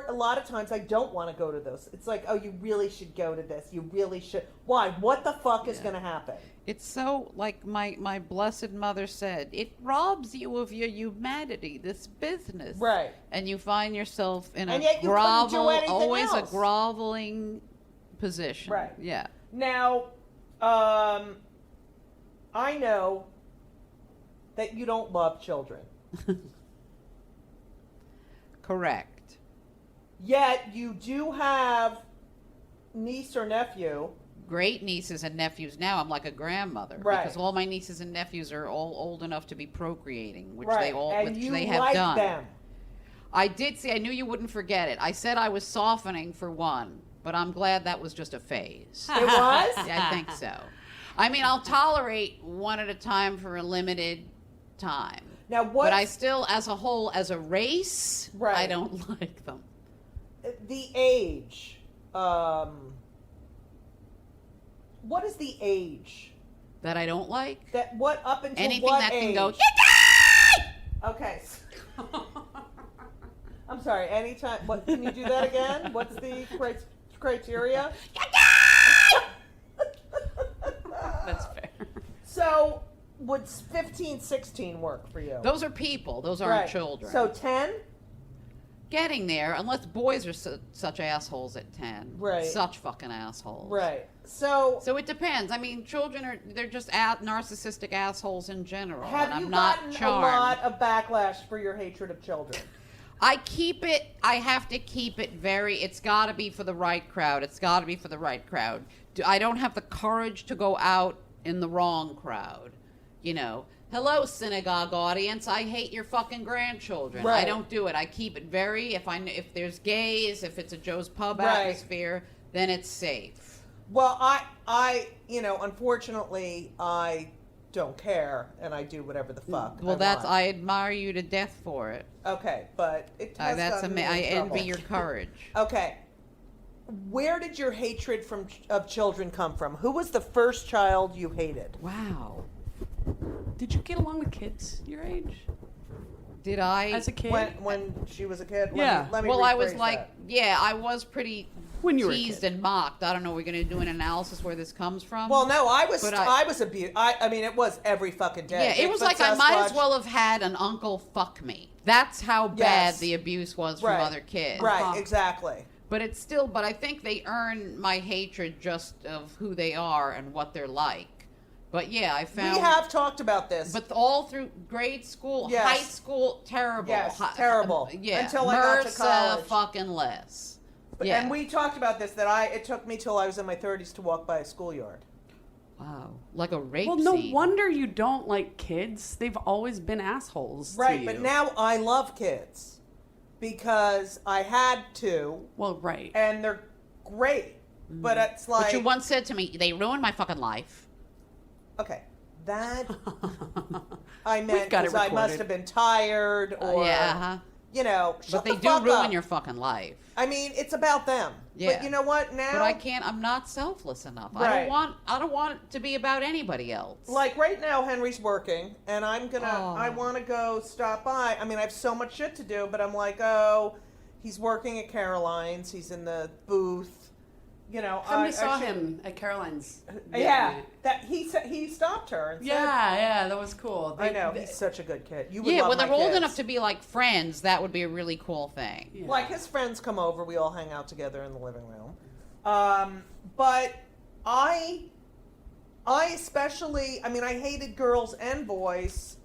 a lot of times I don't want to go to those. It's like, oh, you really should go to this. You really should. Why? What the fuck is going to happen? It's so, like my blessed mother said, it robs you of your humanity, this business. Right. And you find yourself in And a yet you couldn't do anything always else. a groveling position. Right. Yeah. Now, I know that you don't love children. Correct. Yet you do have niece or nephew. Great nieces and nephews now. I'm like a grandmother. Right. Because all my nieces and nephews are all old enough to be procreating, which Right. which you they have like done. them. I did see, I knew you wouldn't forget it. I said I was softening for one, but I'm glad that was just a phase. It was? Yeah, I think so. I mean, I'll tolerate one at a time for a limited time. Now, what? But I still, as a whole, as a race, Right. I don't like them. The age. What is the age? That I don't like? That what up until Anything what that age? can go, Okay. I'm sorry. Anytime. What? Can you do that again? What's the criteria? That's fair. So, would 15, 16 work for you? Those are people. Those aren't Right. children. So 10? Getting there, unless boys are such assholes at 10. Right. Such fucking assholes. Right. So So it depends. I mean, children they're just narcissistic assholes in general. have and you I'm not gotten charmed. a lot of backlash for your hatred of children? I have to keep it it's got to be for the right crowd. It's got to be for the right crowd. I don't have the courage to go out in the wrong crowd. You know, hello, synagogue audience. I hate your fucking grandchildren. Right. I don't do it. I keep it if there's gays, if it's a Joe's Pub Right. atmosphere, then it's safe. Well, I unfortunately, I don't care, and I do whatever the fuck. Well, I I admire you to death for it. okay, but it has gotten me in I envy trouble. your courage. Okay, where did your hatred of children come from? Who was the first child you hated? Wow. Did you get along with kids your age Did I? as a kid? When she was a kid? Yeah. Let me Well, I was rephrase like, that. yeah, I was pretty When you were a teased kid. and mocked. I don't know. We're going to do an analysis where this comes from. Well, no, I was But I was abused. I mean, it was every fucking day. yeah, it was Bigfoot, like I might as Sasquatch. well have had an uncle fuck me. That's how bad Yes. the abuse was from Right. other kids. Right, Uh-huh. exactly. But it's still, but I think they earn my hatred just of who they are and what they're like. But yeah, I found. We have talked about this. But all through grade school, Yes. high school, terrible. Yes, terrible. Yeah, Until I got to MRSA college. fucking less. Yeah. And we talked about this, that it took me till I was in my 30s to walk by a schoolyard. Wow, like a rape Well, no scene. wonder you don't like kids. They've always been assholes. Right, to but you. now I love kids because I had to, Well, right. and they're great. But it's like, But you once said to me, they ruined my fucking life. okay, that I We've meant got it because I must recorded. have been tired or, Yeah, uh-huh. Shut But they the do fuck ruin up. your fucking life. I mean, it's about them. Yeah. But you know what? Now, But I can't. I'm not selfless enough. Right. I don't want it to be about anybody else. like right now, Henry's working, and I Oh. want to go stop by. I mean, I have so much shit to do, but I'm like, oh, he's working at Caroline's. He's in the booth. Somebody saw him at Caroline's. Yeah, that he stopped her and said, Yeah, that was cool. I know, he's such a good kid. You would yeah, love when my they're old kids. enough to be like friends, that would be a really cool thing. Yeah. Like his friends come over, we all hang out together in the living room. But I especially, I mean, I hated girls and boys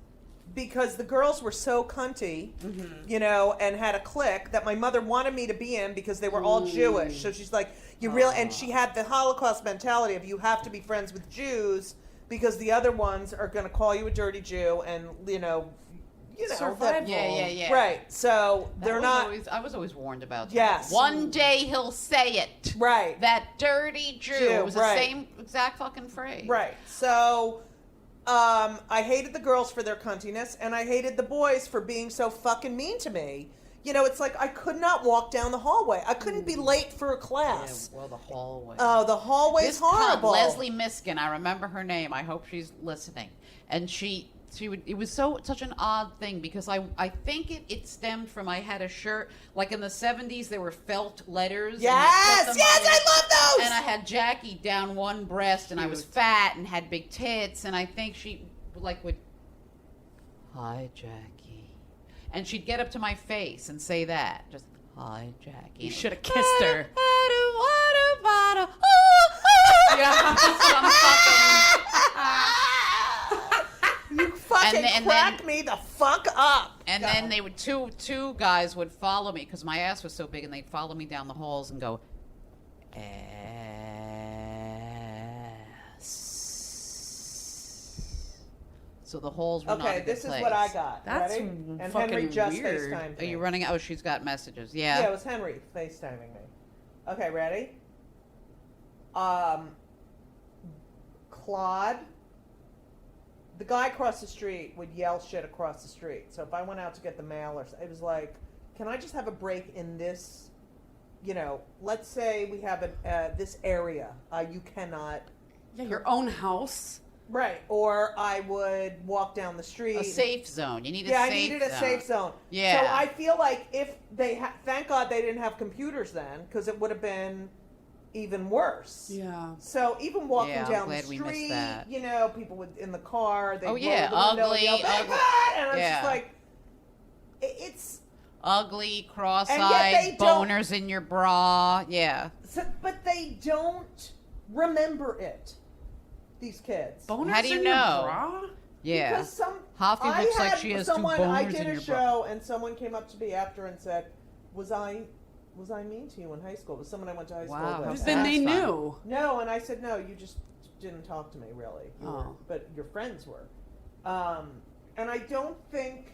because the girls were so cunty, and had a clique that my mother wanted me to be in because they were all Jewish. So she's like, and she had the Holocaust mentality of you have to be friends with Jews because the other ones are going to call you a dirty Jew and, Survival. Yeah. Right. So they're not. I was always warned about that. Yes. One day he'll say it. Right. That dirty Jew. It was right. the same exact fucking phrase. Right. So, I hated the girls for their cuntiness, and I hated the boys for being so fucking mean to me. It's like I could not walk down the hallway. I couldn't be late for a Yeah, class. well, the hallway. Oh, the hallway's This cunt, horrible. Leslie Miskin, I remember her name. I hope she's listening. And she it was such an odd thing because I think it stemmed from I had a shirt like in the 70s there were felt letters. Yes, I love those. And I had Jackie down one breast and I was fat and had big tits and I think she would, hi Jackie, and she'd get up to my face and say that, just hi Jackie. You should have kissed her. Yeah, You fucking crack me the fuck up. And then they would two guys would follow me because my ass was so big, and they'd follow me down the halls and go, ass. So the halls were not a good this place. is what I got. That's Ready? And fucking Henry just weird. FaceTimed Are me. you running? Oh, she's got messages. Yeah. Yeah, it was Henry FaceTiming me. Okay, ready? Claude, the guy across the street would yell shit across the street. So if I went out to get the mail or it was like, can I just have a break in this, let's say we have this area. You cannot. Yeah, your own house. Right. Or I would walk down the street. A safe zone. You need a Yeah, safe zone. I needed a safe zone. Yeah. So I feel like if they thank God they didn't have computers then, because it would have been even worse. Yeah. So even walking Yeah, I'm down the glad we missed street, that. people would in the car. They Oh, yeah, roll the window ugly, and yell, "Thank ugly." God!" And I'm Yeah. just like, it's. Ugly, And cross-eyed, yet they don't- boners in your bra. Yeah. So, but they don't remember it. These kids. Boners How do you in your know? bra? Yeah. Because Hoffy I looks like had she has someone, two I boners did in a your show bra. and someone came up to me after and said, was I mean to you in high school? It was someone I went to high school Wow. with. Because then they That's fun. knew. No, and I said, no, you just didn't talk to me, really. But your friends were. And I don't think...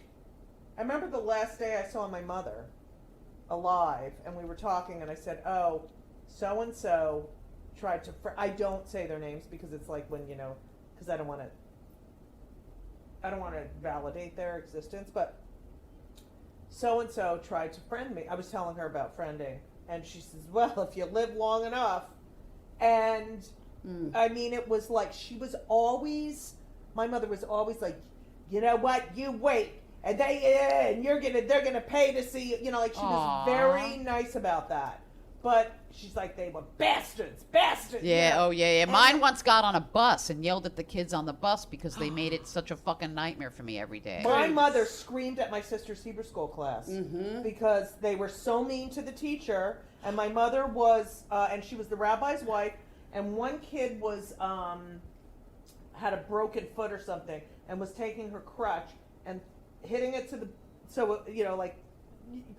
I remember the last day I saw my mother alive, and we were talking, and I said, oh, so-and-so tried to... I don't say their names because it's like when, because I don't want to validate their existence, but so-and-so tried to friend me. I was telling her about friending, and she says, well, if you live long enough. And I mean, it was like my mother was always like, you know what, you wait, and they're gonna pay to see you. Like she was very nice about that. But she's like, they were bastards. Yeah, oh yeah. And Mine once got on a bus and yelled at the kids on the bus because they made it such a fucking nightmare for me every day. My mother screamed at my sister's Hebrew school class because they were so mean to the teacher. And my mother was, and she was the rabbi's wife. And one kid was had a broken foot or something and was taking her crutch and hitting it to the, like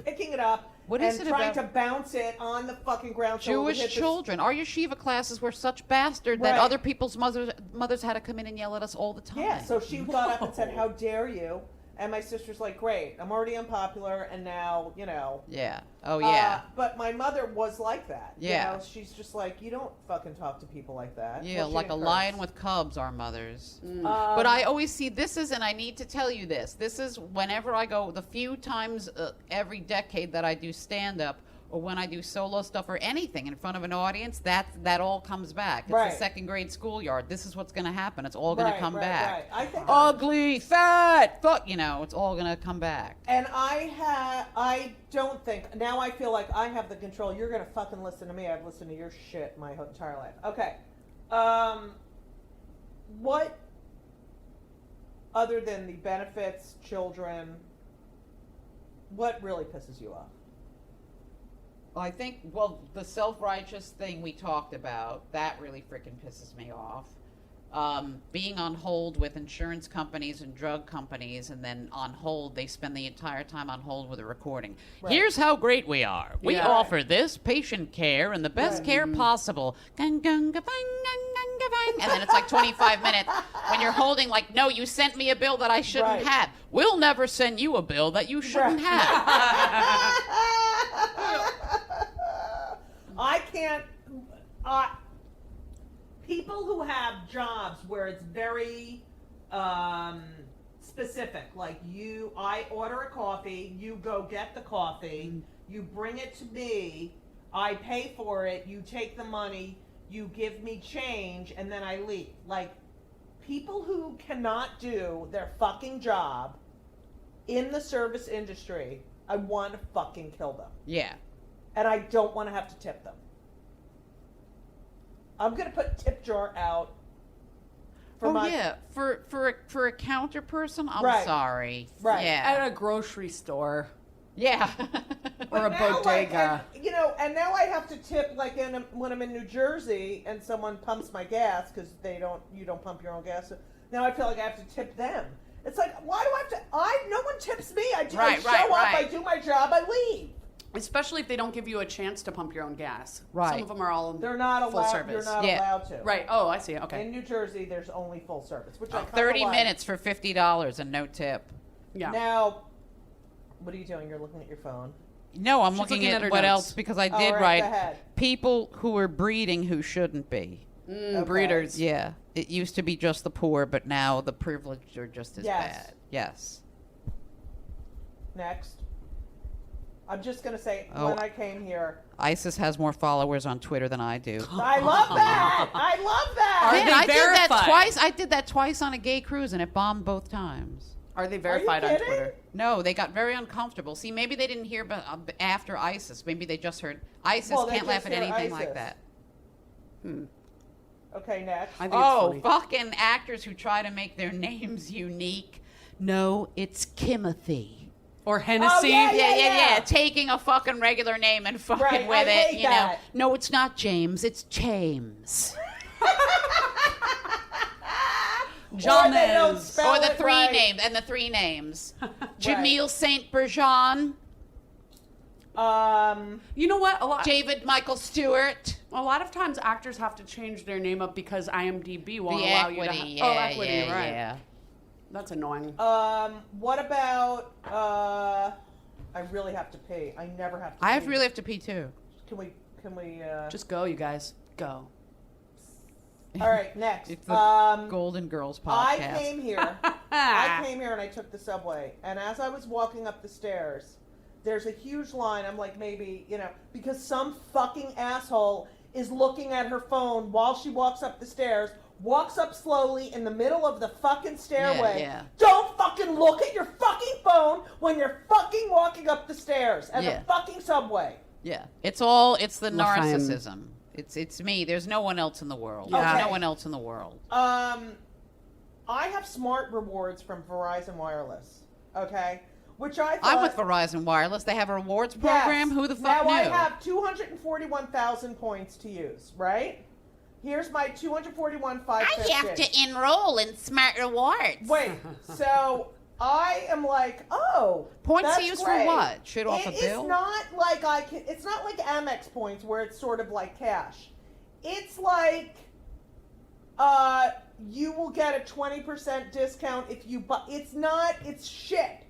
picking it up. What is and it trying about to bounce it on the fucking ground. so it would Jewish hit the- children? Our yeshiva classes were such bastard that Right. other people's mothers had to come in and yell at us all the time. Yeah, so she got up and said, how dare you? And my sister's like, great, I'm already unpopular, and now, Yeah. Oh yeah. But my mother was like that. Yeah. She's just like, you don't fucking talk to people like that. Yeah, Well, she like a didn't lion curse. with cubs, our mothers. But But I always see this is, and I need to tell you this. This is whenever I go, the few times every decade that I do stand up, or when I do solo stuff or anything in front of an audience, that all comes back. It's Right. the second grade schoolyard. This is what's going to happen. It's all going to come right, back. right. I think Ugly, fat, fuck. It's all going to come back. And I don't think, now I feel like I have the control. You're going to fucking listen to me. I've listened to your shit my entire life. Okay. What, other than the benefits, children, what really pisses you off? I think, the self-righteous thing we talked about, that really freaking pisses me off. Being on hold with insurance companies and drug companies, and then on hold, they spend the entire time on hold with a recording. Right. Here's how great we are. We Yeah. offer this patient care and the best care possible. And then it's like 25 minutes when you're holding like, no, you sent me a bill that I shouldn't Right. have. We'll never send you a bill that you shouldn't have. I can't. People who have jobs where it's very specific, like I order a coffee, you go get the coffee, you bring it to me, I pay for it, you take the money, you give me change, and then I leave. Like, people who cannot do their fucking job in the service industry, I want to fucking kill them. Yeah. And I don't want to have to tip them. I'm going to put tip jar out. For a counter person, I'm Right. sorry. Right. Yeah. At a grocery store Yeah. or a Now, like, bodega. and now I have to tip like when I'm in New Jersey and someone pumps my gas because you don't pump your own gas. Now I feel like I have to tip them. It's like, why do I have to? No one tips me. I show up, I do my job, I leave. Especially if they don't give you a chance to pump your own gas. Right. Some of them are all They're not full allowed. service. You're not Yeah. allowed to. Right. Oh, I see. Okay. In New Jersey, there's only full service, which I kinda 30 like. minutes for $50 and no tip. Yeah. Now, what are you doing? You're looking at your phone. No, I'm She's looking looking at at her what notes. else because I did All right, write go ahead. people who are breeding who shouldn't be. Okay. Breeders. Yeah. It used to be just the poor, but now the privileged are just as Yes. bad. Yes. Next. I'm just going to say, Oh. when I came here, ISIS has more followers on Twitter than I do. I love that. I love that. Are Man, they I did that verified? twice. I did that twice on a gay cruise, and it bombed both times. Are they verified on kidding? Twitter? No, they got very uncomfortable. See, maybe they didn't hear about after ISIS. Maybe they just heard ISIS Well, they can't laugh just at hear anything like ISIS. that. Okay, next. I think Oh, it's funny. fucking actors who try to make their names unique. No, it's Kimothy. Or Hennessy. yeah, Yeah. Taking a fucking regular name and fucking Right, with I it, hate you that. know. No, it's not James. It's James. Or they don't John's. spell Or the it three right. names and the three names. Jamil Saint Bergeon, You know what? David Michael Stewart. A lot of times actors have to change their name up because IMDb won't The allow equity, you to yeah, equity, yeah, right. yeah. That's annoying. What about, I really have to pee. I never have to pee. I really have to pee too. Can we, Just go, you guys. Go. all right, next. It's the Golden Girls podcast. I came here. I came here and I took the subway. And as I was walking up the stairs, there's a huge line. I'm like, maybe, because some fucking asshole is looking at her phone while she walks up the stairs, walks up slowly in the middle of the fucking stairway. Yeah. Don't fucking look at your fucking phone when you're fucking walking up the stairs at Yeah. the fucking subway. Yeah, it's the L'chaim. narcissism. It's me. There's no one else in the world. Yeah. There's Okay. no one else in the world. I have smart rewards from Verizon Wireless. Okay? Which I thought... I'm with Verizon Wireless. They have a rewards program. Yes. Who the fuck now knew? I have 241,000 points to use, right? Here's my 241,550. I have to enroll in Smart Rewards. Wait, so I am like, oh, Points that's to use great. for what? Shit off a bill? It's not like it's not like Amex points where it's sort of like cash. It's like, you will get a 20% discount if you buy. It's shit.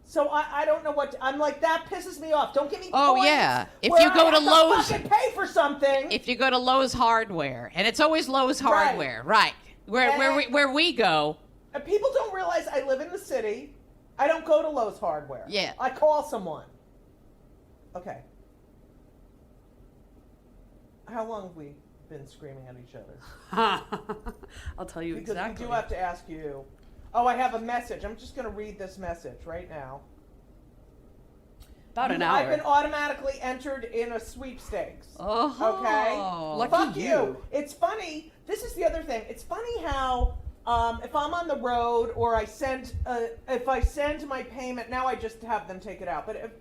So I don't know what I'm like. That pisses me off. Don't give me Oh, points yeah. If where you go I to have Lowe's- fucking pay for something. If you go to Lowe's Hardware, and it's always Lowe's Right. Hardware, right? Where we go. And people don't realize I live in the city. I don't go to Lowe's Hardware. Yeah. I call someone. Okay. How long have we been screaming at each other? I'll tell you Because exactly. we do have to ask you. Oh, I have a message. I'm just going to read this message right now. About an I've hour. been automatically entered in a sweepstakes. Oh. Okay. Lucky Fuck you. you. It's funny. This is the other thing. It's funny how if I'm on the road or if I send my payment, now I just have them take it out. But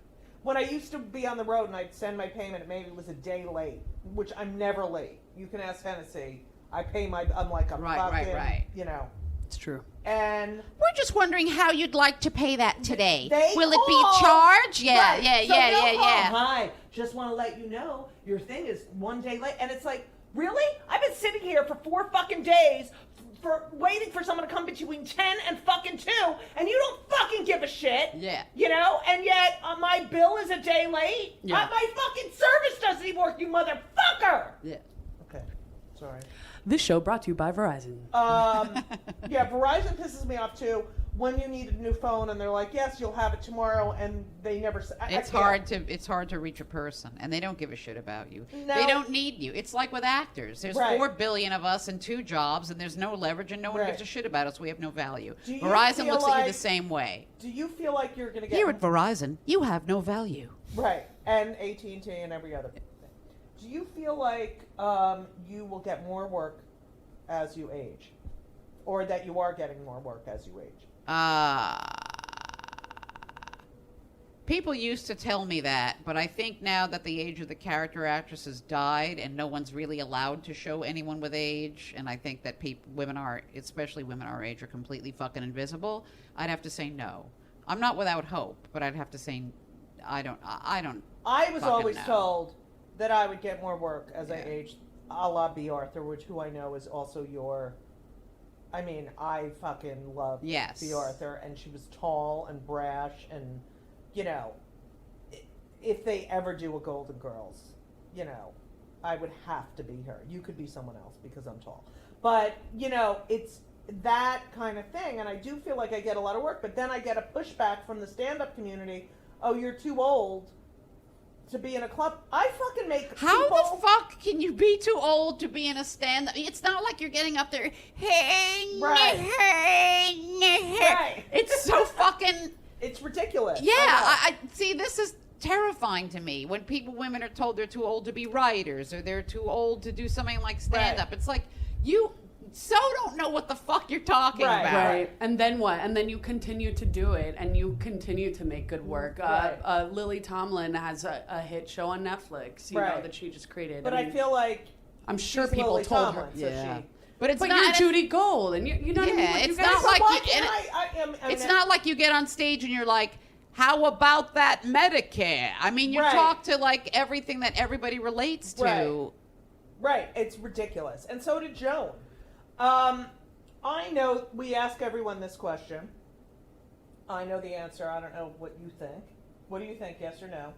when I used to be on the road and I'd send my payment, maybe it was a day late, which I'm never late. You can ask Hennessy. I'm like a fucking, right. It's true. And We're just wondering how you'd like to pay that today. They Will it be call. charged? Yeah, Right. yeah, So yeah, they'll yeah, call, yeah. Hi, just want to let you know your thing is 1 day late. And it's like, really? I've been sitting here for 4 fucking days for waiting for someone to come between 10 and fucking 2, and you don't fucking give a shit. Yeah. And yet my bill is a day late. Yeah. My fucking service doesn't even work, you motherfucker. Yeah. Okay, sorry. This show brought to you by Verizon. Yeah, Verizon pisses me off too. when you need a new phone and they're like, yes, you'll have it tomorrow, and they never say. It's hard to reach a person, and they don't give a shit about you. No. They don't need you. It's like with actors. There's Right. 4 billion of us and 2 jobs, and there's no leverage, and no one Right. gives a shit about us. We have no value. Do you Verizon feel looks at you like- the same way. Do you feel like you're going to get Here at Verizon, you have no value. right, and AT&T and every other thing? Do you feel like you will get more work as you age, or that you are getting more work as you age? People used to tell me that, but I think now that the age of the character actress has died and no one's really allowed to show anyone with age, and I think that especially women our age, are completely fucking invisible, I'd have to say no. I'm not without hope, but I'd have to say I don't. I was fucking always know. told that I would get more work as I Yeah. aged, a la B. Arthur, who I know is also your. I mean, I fucking love Yes. B. Arthur, and she was tall and brash, and you know, if they ever do a Golden Girls, you know, I would have to be her. You could be someone else because I'm tall, but you know, it's that kind of thing, and I do feel like I get a lot of work, but then I get a pushback from the stand-up community. Oh, you're too old to be in a club. I fucking make How people... the fuck can you be too old to be in a stand-up? It's not like you're getting up there. Hey, Right. hey. It's so fucking. It's ridiculous. Yeah, I know. I see. This is terrifying to me when women are told they're too old to be writers or they're too old to do something like stand-up. Right. It's like you don't know what the fuck you're talking Right. about. Right. And then what? And then you continue to do it, and you continue to make good work. Right. Lily Tomlin has a hit show on Netflix, you know, Right. that she just created. But I I mean, feel like I'm sure she's people Lily told her. Tomlin, so Yeah. she... But it's But not. you're and Judy Gold, and you know what I mean? Yeah, Like, you it's guys- not So like why you- can't and I It's not like you get on stage and you're like, how about that Medicare? I mean, you Right. talk to like everything that everybody relates to. Right. Right, it's ridiculous. And so did Joan. I know we ask everyone this question. I know the answer. I don't know what you think. What do you think, yes or no?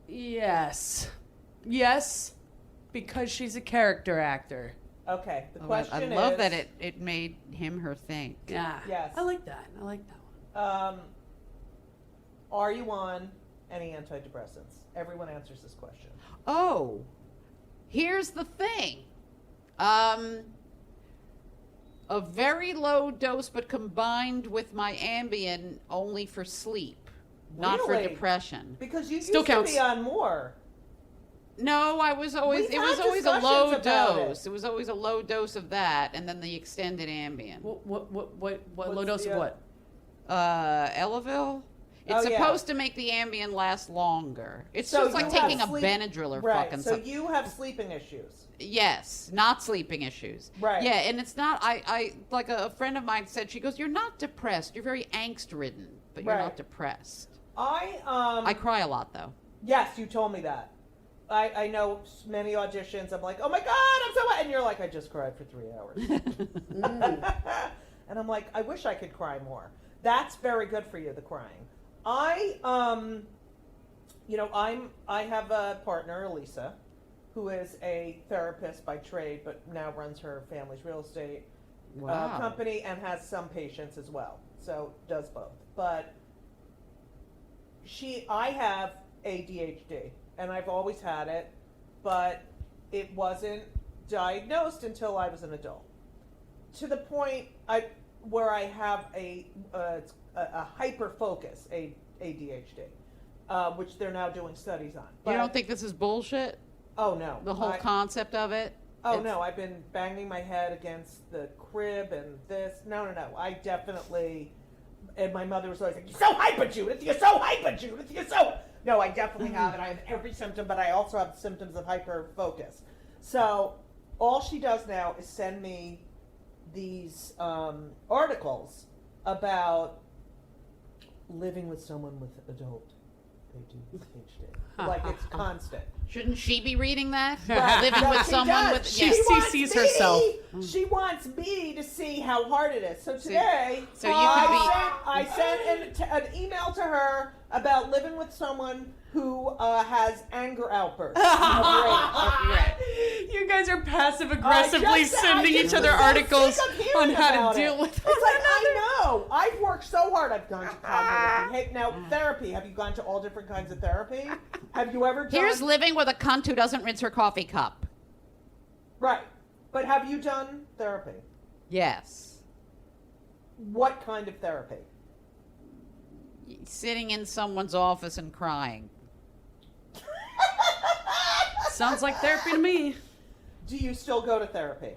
Yes. Yes, because she's a character actor. Okay, the Oh, question I love is... that it made her think. Yeah. Yes. I like that. I like that one. Are you on any antidepressants? Everyone answers this question. Oh, here's the thing. A very low dose, but combined with my Ambien only for sleep, not for Really? depression. Because you Still used counts. to be on more. No, I was always. We've It was had always a low discussions about it. dose. It was always a low dose of that, and then the extended Ambien. What low What's dose the, of what? Elavil. It's Oh, yeah. supposed to make the Ambien last longer. It's So just like you have taking a sleep- Benadryl or right, fucking so something. you have sleeping issues. Yes, not sleeping issues. Right. Yeah, and it's not. I like a friend of mine said. She goes, "You're not depressed. You're very angst-ridden, but you're Right. not depressed." I I cry a lot though. Yes, you told me that. I know many auditions. I'm like, oh my god, I'm so... And you're like, I just cried for 3 hours. And I'm like, I wish I could cry more. That's very good for you, the crying. I have a partner, Elisa, who is a therapist by trade, but now runs her family's real estate Wow. company and has some patients as well. So does both. But I have ADHD, and I've always had it, but it wasn't diagnosed until I was an adult. To the point where I have a hyper focus, ADHD, which they're now doing studies on. You don't think this is bullshit? Oh no, The whole concept of it? Oh It's- no, I've been banging my head against the crib and this. No. I definitely. And my mother was always like, "You're so hyper, Judith. You're so hyper, Judith. You're so." No, I definitely have it. I have every symptom, but I also have symptoms of hyper focus. So all she does now is send me these articles about living with someone with adult ADHD. Like it's constant. Shouldn't she be reading that? Right. Living No, with she someone does. with She yes. wants sees herself. She wants me to see how hard it is. So today, so you could I sent an email to her about living with someone who has anger outbursts. You guys are passive aggressively sending each other so articles sick of hearing on how about to deal it. with It's like, I know. I've worked so hard. I've gone to cognitive behavior. Now, therapy. Have you gone to all different kinds of therapy? Have you ever done... Here's living with a cunt who doesn't rinse her coffee cup. Right. But have you done therapy? Yes. What kind of therapy? Sitting in someone's office and crying. Sounds like therapy to me. Do you still go to therapy?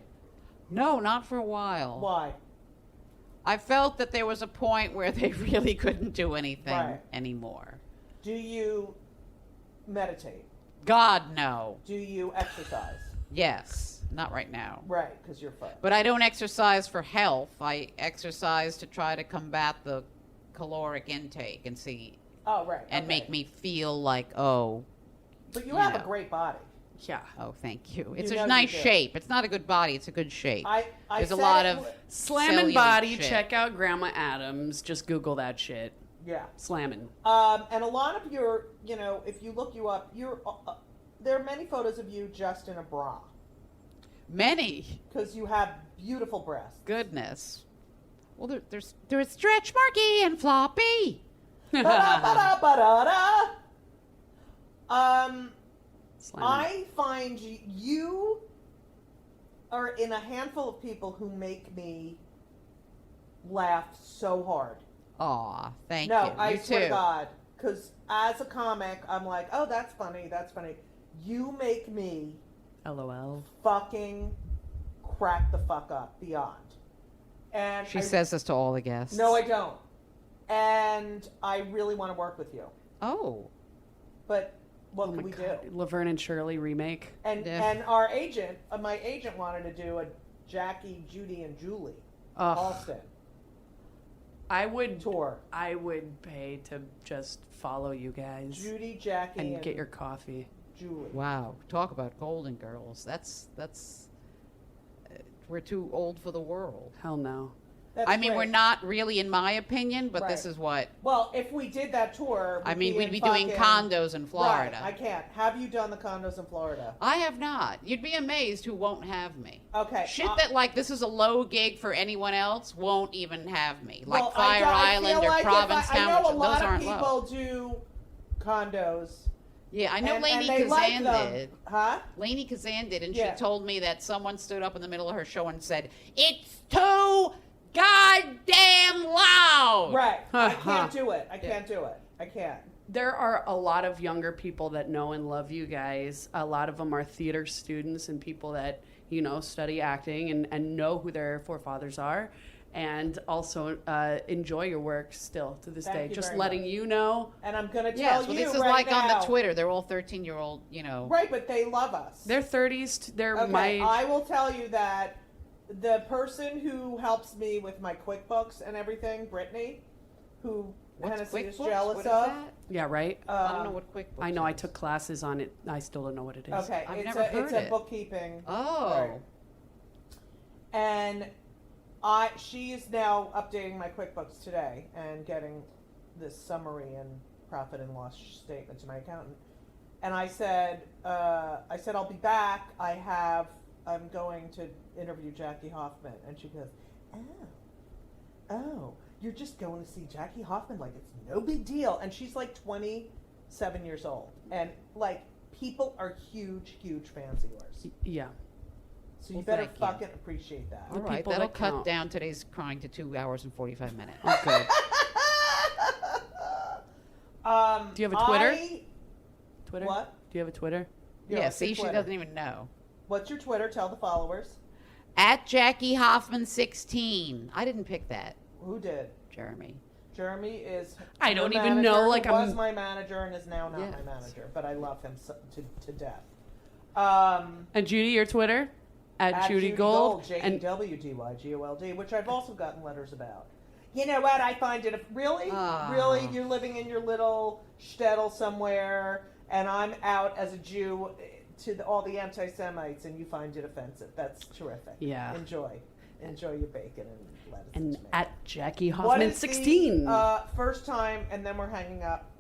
No, not for a while. Why? I felt that there was a point where they really couldn't do anything Right. anymore. Do you meditate? God, no. Do you exercise? Yes. Not right now. Right, because you're fat. But I don't exercise for health. I exercise to try to combat the caloric intake and see Oh, right. and okay. make me feel like, oh, But you you have know. a great body. Yeah. oh, thank you. It's know a you nice do. shape. It's not a good body. It's a good shape. I There's a said lot it of Slamming cellulite body, shit. check out Grandma Adams. Just Google that shit. Yeah. Slamming. And a lot of your, if you look you up, there are many photos of you just in a bra Many. because you have beautiful breasts. Goodness. Well, there's stretch marky and floppy. Ba-da-ba-da-ba-da-da. Slamming. I find you are in a handful of people who make me laugh so hard. Aw, thank No, you. I You swear too. to God, because as a comic, I'm like, oh, that's funny, that's funny. You make me LOL. fucking crack the fuck up beyond. And She says this to all the guests. no, I don't. And I really want to work with you, Oh. but what Oh can my we God. do? Laverne and Shirley remake. And Yeah. and our agent, my agent wanted to do a Jackie, Judy, and Julie Ugh. Austin I would tour. I would pay to just follow you guys Judy, Jackie, and and get your coffee. Julie. Wow. Talk about Golden Girls. That's we're too old for the world. Hell no. That's I mean, great. we're not really, in my opinion, but this Right. is what Well, if we did that tour, I mean. We'd in be doing fucking- condos in Florida. Right, I can't. Have you done the condos in Florida? I have not. You'd be amazed who won't have me. Okay. Shit that like this is a low gig for anyone else won't even have me. Like well, Fire I Island feel or like Provincetown, I know a those lot of aren't people low. do condos. Yeah, I know and Lainey they like Kazan them. did. Huh? Lainey Kazan did, and Yeah. she told me that someone stood up in the middle of her show and said, "It's too goddamn loud." Right. I can't do it. I can't do it. I can't. There are a lot of younger people that know and love you guys. A lot of them are theater students and people that, study acting and know who their forefathers are. And also enjoy your work still to this Thank day. you Just very letting much. you know. And I'm going to Yes, tell well, you this is right like now. on the Twitter. They're all 13-year-old, Right, but they love us. They're 30s. They're Okay, my age. I will tell you that the person who helps me with my QuickBooks and everything, Brittany, who What's Hennessy is QuickBooks? jealous What is of. that? Yeah, right? I don't know what QuickBooks I know. I is. took classes on it. I still don't know what it is. Okay, I've it's never a heard it. bookkeeping. Oh. Right. And she is now updating my QuickBooks today and getting this summary and profit and loss statement to my accountant. And I said I'll be back. I'm going to interview Jackie Hoffman, and she goes, oh, you're just going to see Jackie Hoffman like it's no big deal. And she's like 27 years old, and like people are huge fans of yours. Yeah. So you Well, better thank you. fucking appreciate that. All right, people that'll that cut count. down today's crying to 2 hours and 45 minutes. Oh, good. Do you have a Twitter? Twitter? What? Do you have a Twitter? Yeah, what's your see, she Twitter? doesn't even know. What's your Twitter? Tell the followers. At Jackie Hoffman 16. I didn't pick that, Who did? Jeremy. Jeremy is. I your don't even manager, know, who like, was I'm- my manager and is now not Yes. my manager, but I love him to death. And Judy, your Twitter? At Judy Gold. And JEWDYGOLD, which I've also gotten letters about. You know what? I find it really, Ah. really. You're living in your little shtetl somewhere, and I'm out as a Jew to all the anti-Semites, and you find it offensive. That's terrific. Yeah. Enjoy your bacon and lettuce. and tomato. at Jackie What Hoffman is 16. the first time, and then we're hanging up.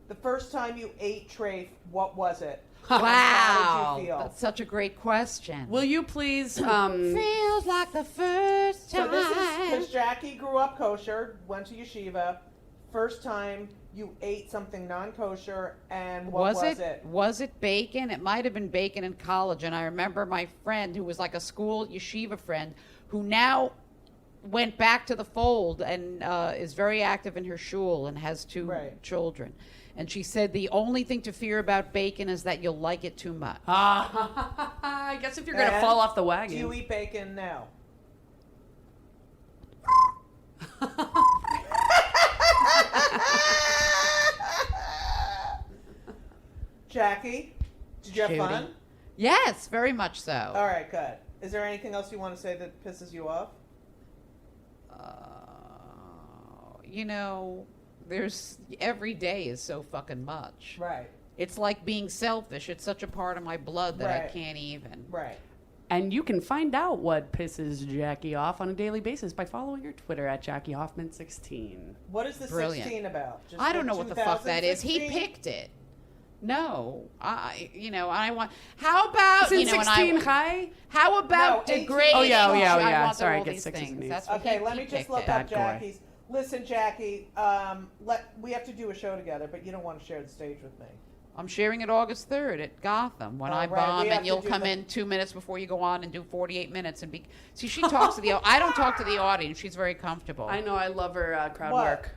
The first time you ate Trafe, what was it? Wow, How did you feel? that's such a great question. Will you please? Feels like the first So time. this is because Jackie grew up kosher, went to yeshiva. First time you ate something non-kosher, and what was it? Was it bacon? It might have been bacon in college. And I remember my friend, who was like a school yeshiva friend, who now went back to the fold and is very active in her shul and has two children. And she said the only thing to fear about bacon is that you'll like it too much. I guess if you're going to fall off the wagon. Do you eat bacon now? Jackie, did you have Judy. fun? Yes, very much so. All right, good. Is there anything else you want to say that pisses you off? You know, there's every day is so fucking much. Right. It's like being selfish. It's such a part of my blood that I Right. can't even. Right. And you can find out what pisses Jackie off on a daily basis by following her Twitter at Jackie Hoffman 16. What is the Brilliant. 16 about? Just I don't know what the fuck that is. He 2016? picked it. No, I want. How about Isn't you know? 16 and I, high? How about No, 18. degrading? Oh, yeah. I want Sorry, all I get these sixes and things. eights. That's what Okay, he let me just picked look it. up Bad boy. Jackie's. Listen, Jackie, we have to do a show together, but you don't want to share the stage with me. I'm sharing it August 3rd at Gotham when Oh, I right, bomb, we have and to you'll do come the- in 2 minutes before you go on and do 48 minutes and be. See, she talks to the. I don't talk to the audience. She's very comfortable. I know, I love her crowd What? work.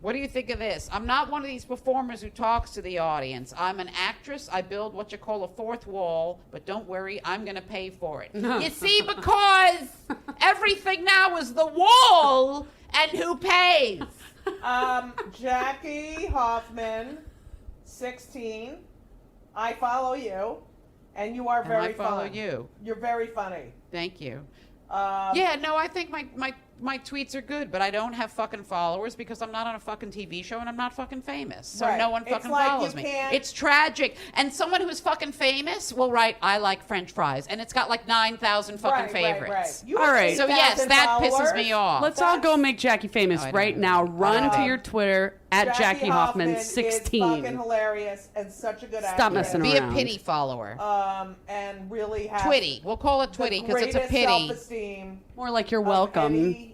What do you think of this? I'm not one of these performers who talks to the audience. I'm an actress. I build what you call a fourth wall, but don't worry, I'm going to pay for it. You see, because everything now is the wall, and who pays? Jackie Hoffman, 16. I follow you, and you are And very I follow fun. you. You're very funny. Thank you. Um, Yeah, no, I think my tweets are good, but I don't have fucking followers because I'm not on a fucking TV show and I'm not fucking famous. So Right. no one It's fucking like follows you me. can't- It's tragic. And someone who's fucking famous will write, I like French fries. And it's got like 9,000 fucking favorites. You All have right. So yes, 8,000 that pisses followers. me off. Let's all go make Jackie famous Oh, I don't right know. now. Run to your Twitter at Jackie Hoffman is 16. fucking hilarious and such a good actor. Stop messing Be around. a pity follower. And really have Twitty. We'll call it the Twitty because it's a greatest pity. self-esteem More like you're of welcome.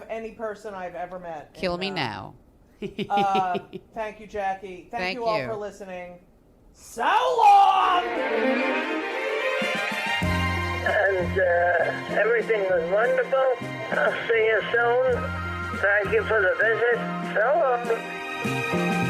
any person I've ever met. Kill And, me now. Thank you, Jackie. Thank Thank you all you. for listening. So long! And everything was wonderful. I'll see you soon. Thank you for the visit. So long.